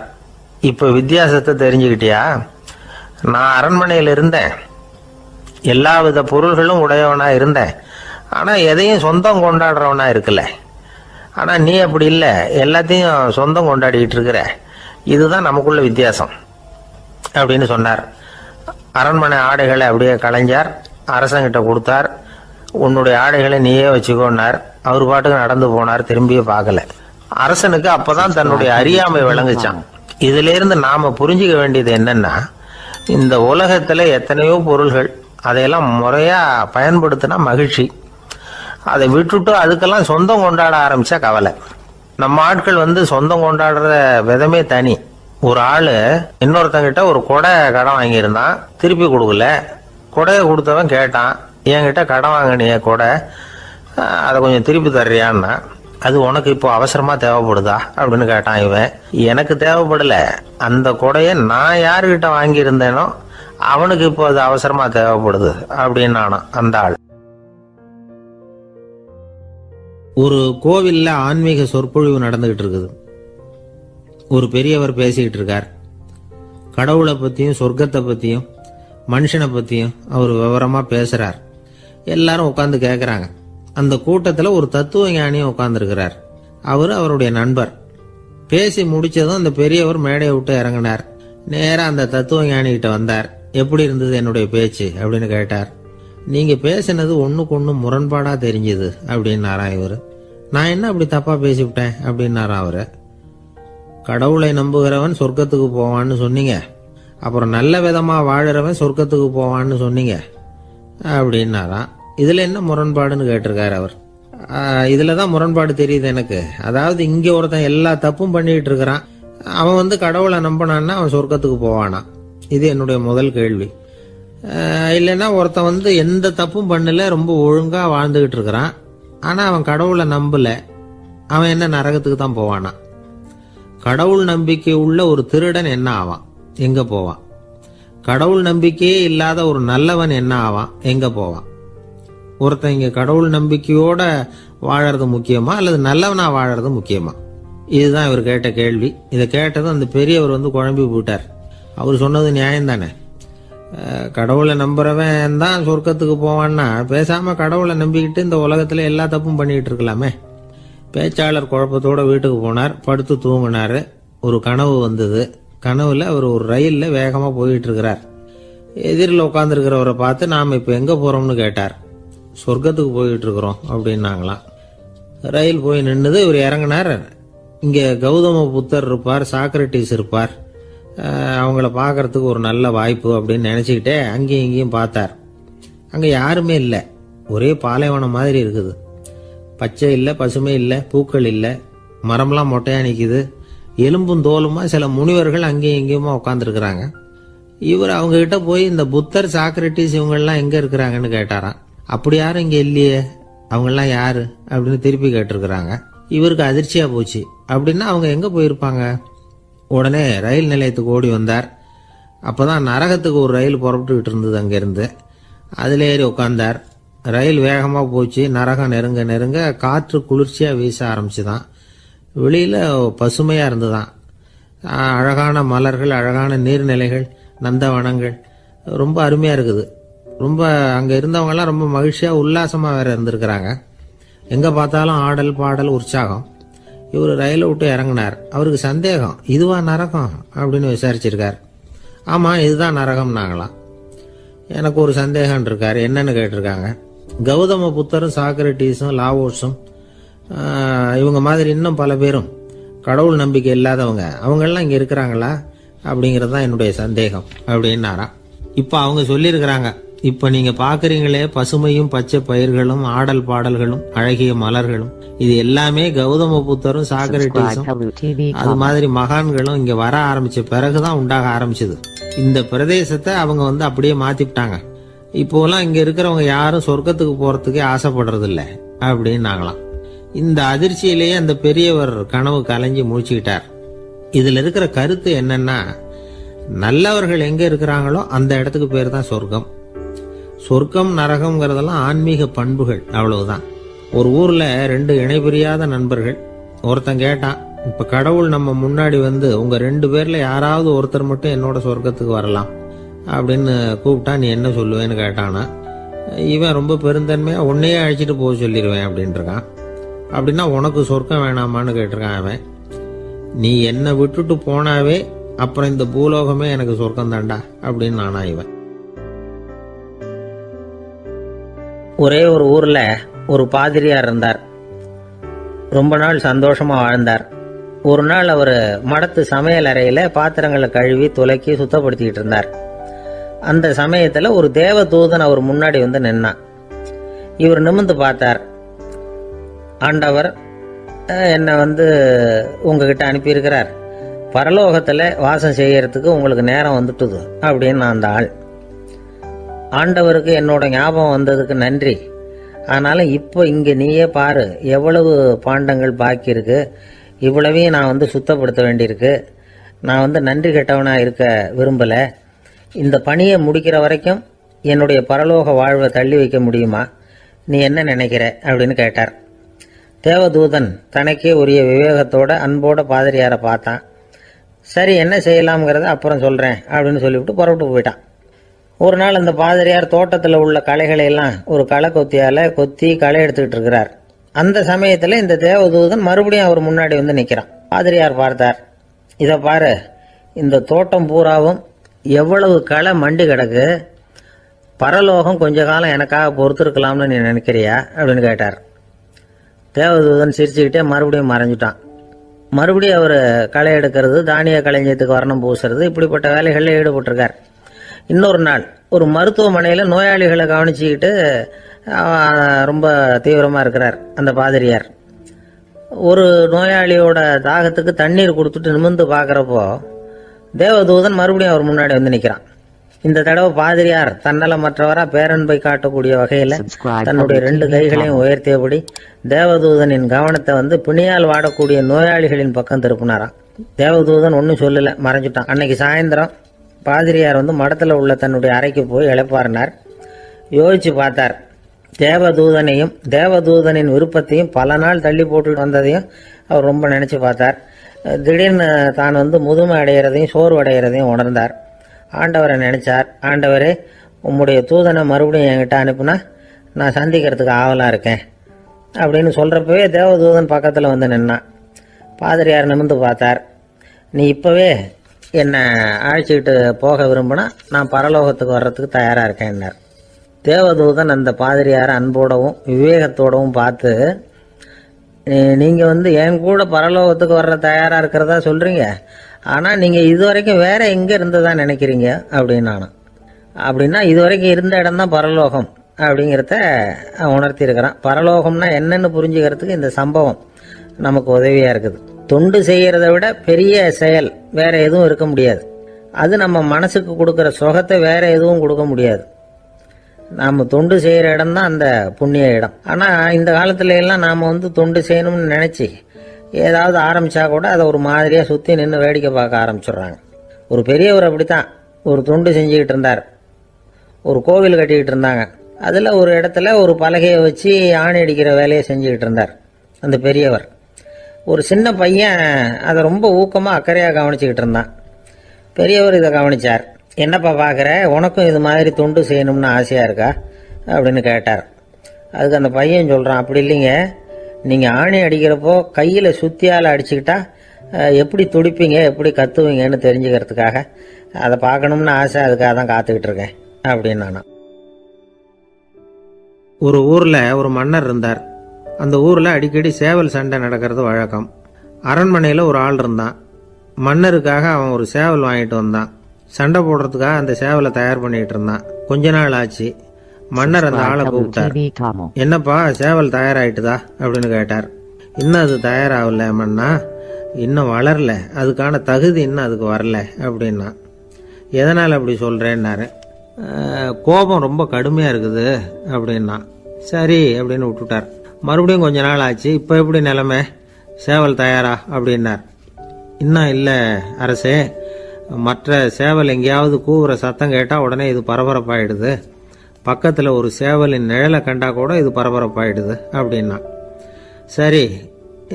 இப்போ வித்தியாசத்தை தெரிஞ்சுக்கிட்டியா? நான் அரண்மனையில் இருந்தேன், எல்லா வித பொருள்களும் உடையவனா இருந்தேன், ஆனால் எதையும் சொந்தம் கொண்டாடுறவனா இருக்கல. ஆனால் நீ அப்படி இல்லை, எல்லாத்தையும் சொந்தம் கொண்டாடிக்கிட்டு இருக்கிற. இதுதான் நமக்குள்ள வித்தியாசம் அப்படின்னு சொன்னார். அரண்மனை ஆடைகளை அப்படியே கலைஞர் அரசங்கிட்ட கொடுத்தார். உன்னுடைய ஆடைகளை நீயே வச்சுக்கோன்னார். அவர் பாட்டுக்கு நடந்து போனார், திரும்பியே பார்க்கல. அரசனுக்கு அப்பதான் தன்னுடைய அறியாமை விளங்குச்சான். இதுல இருந்து நாம புரிஞ்சுக்க வேண்டியது என்னன்னா, இந்த உலகத்துல எத்தனையோ பொருள்கள், அதையெல்லாம் முறையா பயன்படுத்தினா மகிழ்ச்சி. அதை விட்டுட்டு அதுக்கெல்லாம் சொந்தம் கொண்டாட ஆரம்பிச்சா கவலை. நம்ம ஆட்கள் வந்து சொந்தம் கொண்டாடுற விதமே தனி. ஒரு ஆளு இன்னொருத்தங்கிட்ட ஒரு கொடை கடன் வாங்கியிருந்தான், திருப்பி கொடுக்கல. கொடையை கொடுத்தவன் கேட்டான், என்கிட்ட கடன் வாங்கினிய கொடை, அதை கொஞ்சம் திருப்பி தர்றியான்னா. அது உனக்கு இப்போ அவசரமா தேவைப்படுதா அப்படின்னு கேட்டான் இவன். எனக்கு தேவைப்படல, அந்த கொடையை நான் யாருக்கிட்ட வாங்கியிருந்தேனோ அவனுக்கு இப்போ அது அவசரமா தேவைப்படுது அப்படின்னு அந்த ஆள். ஒரு கோவில்ல ஆன்மீக சொற்பொழிவு நடந்துகிட்டு இருக்குது. ஒரு பெரியவர் பேசிக்கிட்டு இருக்கார். கடவுளை பத்தியும் சொர்க்கத்தை பத்தியும் மனுஷனை பத்தியும் அவர் விவரமா பேசுறார். எல்லாரும் உட்காந்து கேட்கறாங்க. அந்த கூட்டத்துல ஒரு தத்துவ ஞானியும் உட்கார்ந்துருக்கிறார். அவரு அவருடைய நண்பர். பேசி முடிச்சதும் அந்த பெரியவர் மேடையை விட்டு இறங்கினார். நேரா அந்த தத்துவ ஞானி கிட்ட வந்தார். எப்படி இருந்தது என்னுடைய பேச்சு அப்படின்னு கேட்டார். நீங்க பேசினது ஒண்ணுக்கு ஒண்ணு முரண்பாடா தெரிஞ்சது அப்படின்னாராம் இவரு. நான் என்ன அப்படி தப்பா பேசிவிட்டேன் அப்படின்னாராம் அவரு. கடவுளை நம்புகிறவன் சொர்க்கத்துக்கு போவான்னு சொன்னீங்க, அப்புறம் நல்ல விதமா வாழறவன் சொர்க்கத்துக்கு போவான்னு சொன்னீங்க அப்படின்னாராம். இதுல என்ன முரண்பாடுன்னு கேட்டிருக்காரு அவர். இதுலதான் முரண்பாடு தெரியுது எனக்கு. அதாவது இங்க ஒருத்தன் எல்லா தப்பும் பண்ணிட்டு இருக்கிறான், அவன் வந்து கடவுளை நம்பினான்னா அவன் சொர்க்கத்துக்கு போவானா? இது என்னுடைய முதல் கேள்வி. இல்லைன்னா ஒருத்தன் வந்து எந்த தப்பும் பண்ணல, ரொம்ப ஒழுங்கா வாழ்ந்துகிட்டு இருக்கிறான், ஆனா அவன் கடவுளை நம்பல, அவன் என்ன நரகத்துக்கு தான் போவானா? கடவுள் நம்பிக்கை உள்ள ஒரு திருடன் என்ன ஆவான், எங்க போவான்? கடவுள் நம்பிக்கையே இல்லாத ஒரு நல்லவன் என்ன ஆவான், எங்க போவான்? ஒருத்தன் இங்க கடவுள் நம்பிக்கையோட வாழறது முக்கியமா அல்லது நல்லவனா வாழறது முக்கியமா? இதுதான் இவர் கேட்ட கேள்வி. இதை கேட்டதும் அந்த பெரியவர் வந்து குழம்பி போயிட்டார். அவர் சொன்னது நியாயம் தானே. கடவுளை நம்புறவன் தான் சொர்க்கத்துக்கு போவான்னா பேசாம கடவுளை நம்பிக்கிட்டு இந்த உலகத்துல எல்லா தப்பும் பண்ணிட்டு இருக்கலாமே. பேச்சாளர் குழப்பத்தோட வீட்டுக்கு போனார். படுத்து தூங்கினாரு. ஒரு கனவு வந்தது. கனவுல அவர் ஒரு ரயில்ல வேகமா போயிட்டு இருக்கிறார். எதிரில் உட்காந்துருக்கிறவரை பார்த்து நாம இப்ப எங்க போறோம்னு கேட்டார். சொர்க்கத்துக்கு போயிட்டு இருக்கிறோம் அப்படின்னாங்களாம். ரயில் போய் நின்னுது. இவர் இறங்கினார். இங்க கௌதம புத்தர் இருப்பார், சாக்ரட்டிஸ் இருப்பார், அவங்கள பார்க்கறதுக்கு ஒரு நல்ல வாய்ப்பு அப்படின்னு நினைச்சுக்கிட்டே அங்கேயும் இங்கேயும் பார்த்தார். அங்க யாருமே இல்லை. ஒரே பாலைவனம் மாதிரி இருக்குது. பச்சை இல்லை, பசுமை இல்லை, பூக்கள் இல்லை, மரம்லாம் மொட்டையா நிக்குது. எலும்பும் தோலுமா சில முனிவர்கள் அங்கேயும் இங்கேயுமா உட்காந்துருக்கிறாங்க. இவர் அவங்க கிட்ட போய் இந்த புத்தர், சாக்ரட்டிஸ் இவங்கெல்லாம் எங்க இருக்கிறாங்கன்னு கேட்டாராம். அப்படி யாரும் இங்க இல்லையே, அவங்கெல்லாம் யாரு அப்படின்னு திருப்பி கேட்டிருக்கிறாங்க. இவருக்கு அதிர்ச்சியா போச்சு. அப்படின்னா அவங்க எங்க போயிருப்பாங்க? உடனே ரயில் நிலையத்துக்கு ஓடி வந்தார். அப்பதான் நரகத்துக்கு ஒரு ரயில் புறப்பட்டுக்கிட்டு இருந்தது அங்கிருந்து. அதுல ஏறி உட்கார்ந்தார். ரயில் வேகமா போச்சு. நரகம் நெருங்க நெருங்க காற்று குளிர்ச்சியா வீச ஆரம்பிச்சுதான். வெளியில பசுமையா இருந்துதான். அழகான மலர்கள், அழகான நீர்நிலைகள், நந்தவனங்கள், ரொம்ப அருமையா இருக்குது. ரொம்ப அங்க இருந்தவங்க எல்லாம் ரொம்ப மகிழ்ச்சியா உல்லாசமா வேற இருந்திருக்கிறாங்க. எங்க பார்த்தாலும் ஆடல் பாடல் உற்சாகம். இவர் ரயிலை விட்டு இறங்கினார். அவருக்கு சந்தேகம், இதுவா நரகம் அப்படின்னு விசாரிச்சிருக்கார். ஆமா, இதுதான் நரகம்னாங்களாம். எனக்கு ஒரு சந்தேகம் இருக்காரு. என்னன்னு கேட்டிருக்காங்க. கௌதம புத்தரும் சாக்ரட்டிஸும் லாவோஸும் இவங்க மாதிரி இன்னும் பல பேரும் கடவுள் நம்பிக்கை இல்லாதவங்க அவங்கெல்லாம் இங்கே இருக்கிறாங்களா அப்படிங்கிறது தான் என்னுடைய சந்தேகம் அப்படின்னாராம். இப்போ அவங்க சொல்லியிருக்கிறாங்க, இப்போ நீங்கள் பார்க்குறீங்களே பசுமையும் பச்சை பயிர்களும் ஆடல் பாடல்களும் அழகிய மலர்களும், இது எல்லாமே கௌதம புத்தரும் சாக்ரட்டிஸும் அது மாதிரி மகான்களும் இங்கே வர ஆரம்பிச்ச பிறகுதான் உண்டாக ஆரம்பிச்சது. இந்த பிரதேசத்தை அவங்க அப்படியே மாத்திவிட்டாங்க. இப்போலாம் இங்கே இருக்கிறவங்க யாரும் சொர்க்கத்துக்கு போகிறதுக்கே ஆசைப்படுறது இல்லை அப்படின்னாங்களாம். இந்த அதிர்ச்சியிலேயே அந்த பெரியவர் கனவு கலைஞ்சி முடிச்சுக்கிட்டார். இதில் இருக்கிற கருத்து என்னன்னா, நல்லவர்கள் எங்கே இருக்கிறாங்களோ அந்த இடத்துக்கு பேர் தான் சொர்க்கம். சொர்க்கம் நரகம்ங்கிறதெல்லாம் ஆன்மீக பண்புகள், அவ்வளவுதான். ஒரு ஊரில் 2 இணைபிரியாத நண்பர்கள். ஒருத்தன் கேட்டான், இப்போ கடவுள் நம்ம முன்னாடி வந்து உங்கள் 2 பேரில் யாராவது ஒருத்தர் மட்டும் என்னோட சொர்க்கத்துக்கு வரலாம் அப்படின்னு கூப்பிட்டா நீ என்ன சொல்லுவேன்னு கேட்டானா. இவன் ரொம்ப பெருந்தன்மையாக உன்னையே அழைச்சிட்டு போக சொல்லிடுவேன் அப்படின்ட்டு இருக்கான். அப்படின்னா உனக்கு சொர்க்கம் வேணாமான்னு கேட்டிருக்கான் அவன். நீ என்னை விட்டுட்டு போனாவே அப்புறம் இந்த பூலோகமே எனக்கு சொர்க்கம் தாண்டா அப்படின்னு நானா இவன். ஒரே ஒரு ஊர்ல ஒரு பாதிரியார் இருந்தார். ரொம்ப நாள் சந்தோஷமா வாழ்ந்தார். ஒரு நாள் அவர் மடத்து சமையல் அறையில பாத்திரங்களை கழுவி துலக்கி சுத்தப்படுத்திக்கிட்டு இருந்தார். அந்த சமயத்துல ஒரு தேவ தூதன் அவர் முன்னாடி வந்து நின்னான். இவர் நிமிர்ந்து பார்த்தார். ஆண்டவர் என்னை உங்ககிட்ட அனுப்பியிருக்கிறார், பரலோகத்தில் வாசம் செய்யறதுக்கு உங்களுக்கு நேரம் வந்துட்டுது அப்படின்னு அந்த ஆள். ஆண்டவருக்கு என்னோட ஞாபகம் வந்ததுக்கு நன்றி. ஆனாலும் இப்போ இங்கே நீயே பாரு, எவ்வளவு பாண்டங்கள் பாக்கி இருக்கு, இவ்வளவையும் நான் சுத்தப்படுத்த வேண்டியிருக்கு. நான் நன்றி கெட்டவனாக இருக்க விரும்பலை. இந்த பணியை முடிக்கிற வரைக்கும் என்னுடைய பரலோக வாழ்வை தள்ளி வைக்க முடியுமா? நீ என்ன நினைக்கிற அப்படின்னு கேட்டார். தேவதூதன் தனக்கே உரிய விவேகத்தோட அன்போட பாதிரியாரை பார்த்தான். சரி, என்ன செய்யலாம்ங்கிறத அப்புறம் சொல்கிறேன் அப்படின்னு சொல்லிவிட்டு புறப்பட்டு போயிட்டான். ஒரு நாள் அந்த பாதிரியார் தோட்டத்தில் உள்ள களைகளை எல்லாம் ஒரு களை கொத்தியால் கொத்தி களை எடுத்துக்கிட்டு இருக்கிறார். அந்த சமயத்தில் இந்த தேவதூதன் மறுபடியும் அவர் முன்னாடி நிற்கிறான். பாதிரியார் பார்த்தார். இதை பாரு, இந்த தோட்டம் பூராவும் எவ்வளவு களை மண்டி கிடக்கு, பரலோகம் கொஞ்ச காலம் எனக்காக பொறுத்திருக்கலாம்னு நீ நினைக்கிறியா அப்படின்னு கேட்டார். தேவதூதன் சிரிச்சுக்கிட்டே மறுபடியும் மறைஞ்சிட்டான். மறுபடியும் அவர் களை எடுக்கிறது, தானிய களஞ்சியத்துக்கு வர்ணம் பூசுறது, இப்படிப்பட்ட வேலைகளில் ஈடுபட்டிருக்கார். இன்னொரு நாள் ஒரு மருத்துவமனையில் நோயாளிகளை கவனிச்சுக்கிட்டு ரொம்ப தீவிரமாக இருக்கிறார் அந்த பாதிரியார். ஒரு நோயாளியோட தாகத்துக்கு தண்ணீர் கொடுத்துட்டு நிமிர்ந்து பார்க்குறப்போ தேவதூதன் மறுபடியும் அவர் முன்னாடி நிற்கிறான். இந்த தடவை பாதிரியார் தன்னலமற்றவரா பேரன்பை காட்டக்கூடிய வகையில் தன்னுடைய 2 கைகளையும் உயர்த்தியபடி தேவதூதனின் கவனத்தை பிணியால் வாடக்கூடிய நோயாளிகளின் பக்கம் திருப்பினாராம். தேவதூதன் ஒன்றும் சொல்லல, மறைஞ்சிட்டான். அன்னைக்கு சாயந்தரம் பாதிரியார் மடத்தில் உள்ள தன்னுடைய அறைக்கு போய் இளைப்பாறினார். யோசிச்சு பார்த்தார். தேவதூதனையும் தேவதூதனின் விருப்பத்தையும் பல நாள் தள்ளி போட்டு வந்ததையும் அவர் ரொம்ப நினைச்சு பார்த்தார். திடீர்னு தான் முதுமை அடைகிறதையும் சோர்வு அடைகிறதையும் உணர்ந்தார். ஆண்டவரை நினைச்சார். ஆண்டவரே, உம்முடைய தூதனை மறுபடியும் என்கிட்ட அனுப்புனா நான் சந்திக்கிறதுக்கு ஆவலாக இருக்கேன் அப்படின்னு சொல்கிறப்பவே தேவதூதன் பக்கத்தில் நின்னான். பாதிரியார் நிமிர்ந்து பார்த்தார். நீ இப்போவே என்னை அழைச்சிக்கிட்டு போக விரும்பினா நான் பரலோகத்துக்கு வர்றதுக்கு தயாராக இருக்கேன்னார். தேவதூதன் அந்த பாதிரியாரை அன்போடவும் விவேகத்தோடவும் பார்த்து, நீங்கள் என் கூட பரலோகத்துக்கு வர்ற தயாராக இருக்கிறதா சொல்கிறீங்க, ஆனால் நீங்கள் இது வரைக்கும் வேற எங்கே இருந்ததா நினைக்கிறீங்க அப்படின்னானா. அப்படின்னா இது வரைக்கும் இருந்த இடம் தான் பரலோகம் அப்படிங்கிறத உணர்த்தியிருக்கிறான். பரலோகம்னா என்னன்னு புரிஞ்சுக்கிறதுக்கு இந்த சம்பவம் நமக்கு உதவியாக இருக்குது. தொண்டு செய்கிறத விட பெரிய செயல் வேற எதுவும் இருக்க முடியாது. அது நம்ம மனசுக்கு கொடுக்குற சுகத்தை வேற எதுவும் கொடுக்க முடியாது. நாம் தொண்டு செய்கிற இடம் தான் அந்த புண்ணிய இடம். ஆனால் இந்த காலத்துல எல்லாம் நாம் தொண்டு செய்யணும்னு நினச்சி ஏதாவது ஆரம்பித்தா கூட அதை ஒரு மாதிரியாக சுற்றி நின்று வேடிக்கை பார்க்க ஆரம்பிச்சிடுறாங்க. ஒரு பெரியவர் அப்படித்தான் ஒரு தொண்டு செஞ்சுக்கிட்டு இருந்தார். ஒரு கோவில் கட்டிக்கிட்டு இருந்தாங்க. அதில் ஒரு இடத்துல ஒரு பலகையை வச்சு ஆணி அடிக்கிற வேலையை செஞ்சுக்கிட்டு இருந்தார் அந்த பெரியவர். ஒரு சின்ன பையன் அதை ரொம்ப ஊக்கமாக அக்கறையாக கவனிச்சுக்கிட்டு இருந்தான். பெரியவர் இதை கவனித்தார். என்னப்பா பார்க்குற, உனக்கும் இது மாதிரி தொண்டு செய்யணும்னு ஆசையாக இருக்கா அப்படின்னு கேட்டார். அதுக்கு அந்த பையன் சொல்கிறான், அப்படி இல்லைங்க, நீங்கள் ஆணி அடிக்கிறப்போ கையில் சுத்தியால் அடிச்சுக்கிட்டா எப்படி துடிப்பீங்க, எப்படி கத்துவீங்கன்னு தெரிஞ்சுக்கிறதுக்காக அதை பார்க்கணும்னு ஆசை, அதுக்காக தான் காத்துக்கிட்டு இருக்கேன் அப்படின்னு. ஒரு ஊரில் ஒரு மன்னர் இருந்தார். அந்த ஊரில் அடிக்கடி சேவல் சண்டை நடக்கிறது வழக்கம். அரண்மனையில் ஒரு ஆள் இருந்தான். மன்னருக்காக அவன் ஒரு சேவல் வாங்கிட்டு வந்தான். சண்டை போடுறதுக்காக அந்த சேவலை தயார் பண்ணிட்டு இருந்தான். கொஞ்ச நாள் ஆச்சு. மன்னர் அந்த ஆளை கூப்பிட்டார். என்னப்பா சேவல் தயாராகிட்டுதா அப்படின்னு கேட்டார். இன்னும் அது தயாராகல மன்னா, இன்னும் வளரல, அதுக்கான தகுதி இன்னும் அதுக்கு வரல அப்படின்னா. எதனால் அப்படி சொல்கிறேன்னாரு. கோபம் ரொம்ப கடுமையாக இருக்குது அப்படின்னா. சரி அப்படின்னு விட்டுட்டார். மறுபடியும் கொஞ்ச நாள் ஆச்சு. இப்போ எப்படி நிலைமை, சேவல் தயாரா அப்படின்னார். இன்னும் இல்லை அரசே, மற்ற சேவல் எங்கேயாவது கூவுற சத்தம் கேட்டால் உடனே இது பரபரப்பாயிடுது. பக்கத்தில் ஒரு சேவலின் நிழலை கண்டா கூட இது பரபரப்பாயிடுது அப்படின்னா. சரி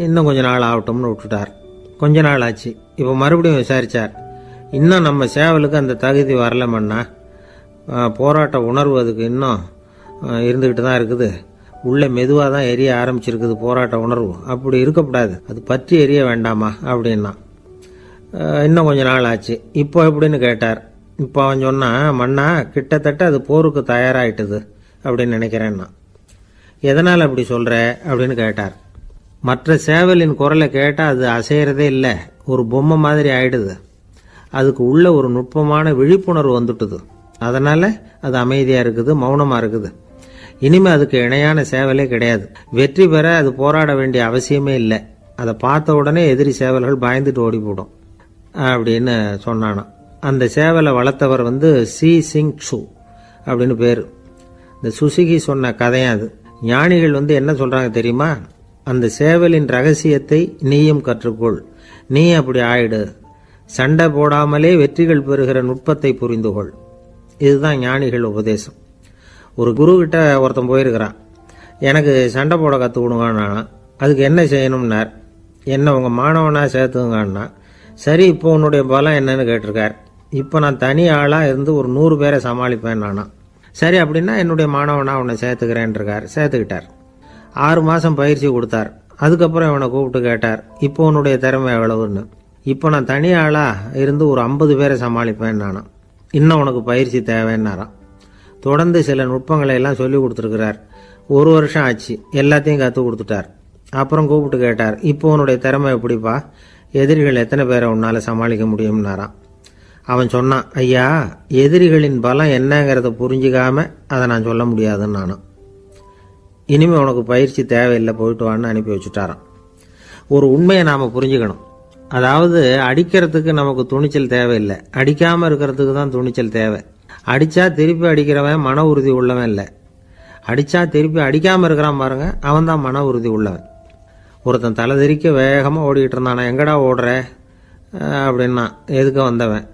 இன்னும் கொஞ்ச நாள் ஆகட்டும்னு விட்டுட்டார். கொஞ்ச நாள் ஆச்சு. இப்போ மறுபடியும் விசாரித்தார். இன்னும் நம்ம சேவலுக்கு அந்த தகுதி வரலமன்னா, போராட்ட உணர்வு அதுக்கு இன்னும் இருந்துக்கிட்டு தான் இருக்குது. உள்ளே மெதுவாக தான் எரிய ஆரம்பிச்சிருக்குது போராட்ட உணர்வு. அப்படி இருக்கக்கூடாது, அது பற்றி எரிய வேண்டாமா அப்படின்னா. இன்னும் கொஞ்ச நாள் ஆச்சு. இப்போ எப்படின்னு கேட்டார். இப்போ அவன் சொன்னான், மன்னா கிட்டத்தட்ட அது போருக்கு தயாராகிட்டுது அப்படின்னு நினைக்கிறேன்னா. எதனால் அப்படி சொல்கிற அப்படின்னு கேட்டார். மற்ற சேவலின் குரலை கேட்டால் அது அசைகிறதே இல்லை, ஒரு பொம்மை மாதிரி ஆயிடுது. அதுக்கு உள்ள ஒரு நுட்பமான விழிப்புணர்வு வந்துட்டுது. அதனால் அது அமைதியாக இருக்குது, மௌனமாக இருக்குது. இனிமேல் அதுக்கு இணையான சேவலே கிடையாது. வெற்றி பெற அது போராட வேண்டிய அவசியமே இல்லை. அதை பார்த்த உடனே எதிரி சேவல்கள் பயந்துட்டு ஓடி போடும் அப்படின்னு சொன்னானான். அந்த சேவலை வளர்த்தவர் சி சிங் சு அப்படின்னு பேர். இந்த சுசுகி சொன்ன கதையும் அது. ஞானிகள் என்ன சொல்கிறாங்க தெரியுமா? அந்த சேவலின் ரகசியத்தை நீயும் கற்றுக்கொள், நீ அப்படி ஆயிடு, சண்டை போடாமலே வெற்றிகள் பெறுகிற நுட்பத்தை புரிந்துகொள். இதுதான் ஞானிகள் உபதேசம். ஒரு குரு கிட்ட ஒருத்தன் போயிருக்கிறான். எனக்கு சண்டை போட கற்றுக் கொடுங்கன்னா. அதுக்கு என்ன செய்யணும்னார். என்ன உங்கள் மாணவனாக சேர்த்துங்கண்ணா. சரி இப்போ உன்னுடைய பலம் என்னன்னு கேட்டிருக்கார். இப்போ நான் தனி ஆளாக இருந்து ஒரு 100 பேரை சமாளிப்பேன் நானா. சரி அப்படின்னா என்னுடைய மாணவனாக உன்னை சேர்த்துக்கிறேன்ருக்கார். சேர்த்துக்கிட்டார். 6 மாதம் பயிற்சி கொடுத்தார். அதுக்கப்புறம் இவனை கூப்பிட்டு கேட்டார், இப்போ உன்னுடைய திறமை எவ்வளவுன்னு. இப்போ நான் தனி ஆளாக இருந்து ஒரு 50 பேரை சமாளிப்பேன் நானா. இன்னும் உனக்கு பயிற்சி தேவைன்னாராம். தொடர்ந்து சில நுட்பங்களை எல்லாம் சொல்லி கொடுத்துருக்கிறார். 1 வருஷம் ஆச்சு. எல்லாத்தையும் கற்றுக் கொடுத்துட்டார். அப்புறம் கூப்பிட்டு கேட்டார், இப்போ உன்னுடைய திறமை எப்படிப்பா, எதிரிகள் எத்தனை பேரை உன்னால் சமாளிக்க முடியும்னாராம். அவன் சொன்னான், ஐயா எதிரிகளின் பலம் என்னங்கிறத புரிஞ்சிக்காம அதை நான் சொல்ல முடியாதுன்னு நானும். இனிமேல் உனக்கு பயிற்சி தேவையில்லை, போயிட்டு வான்னு அனுப்பி வச்சுட்டாரான். ஒரு உண்மையை நாம் புரிஞ்சுக்கணும். அதாவது அடிக்கிறதுக்கு நமக்கு துணிச்சல் தேவையில்லை, அடிக்காமல் இருக்கிறதுக்கு தான் துணிச்சல் தேவை. அடித்தா திருப்பி அடிக்கிறவன் மன உறுதி உள்ளவன் இல்லை. அடித்தா திருப்பி அடிக்காமல் இருக்கிறான் பாருங்க, அவன் தான் மன உறுதி உள்ளவன். ஒருத்தன் தலை தெறிக்க வேகமாக ஓடிக்கிட்டு இருந்தானா. எங்கடா ஓடுற அப்படின்னா, எதுக்க வந்தவன்.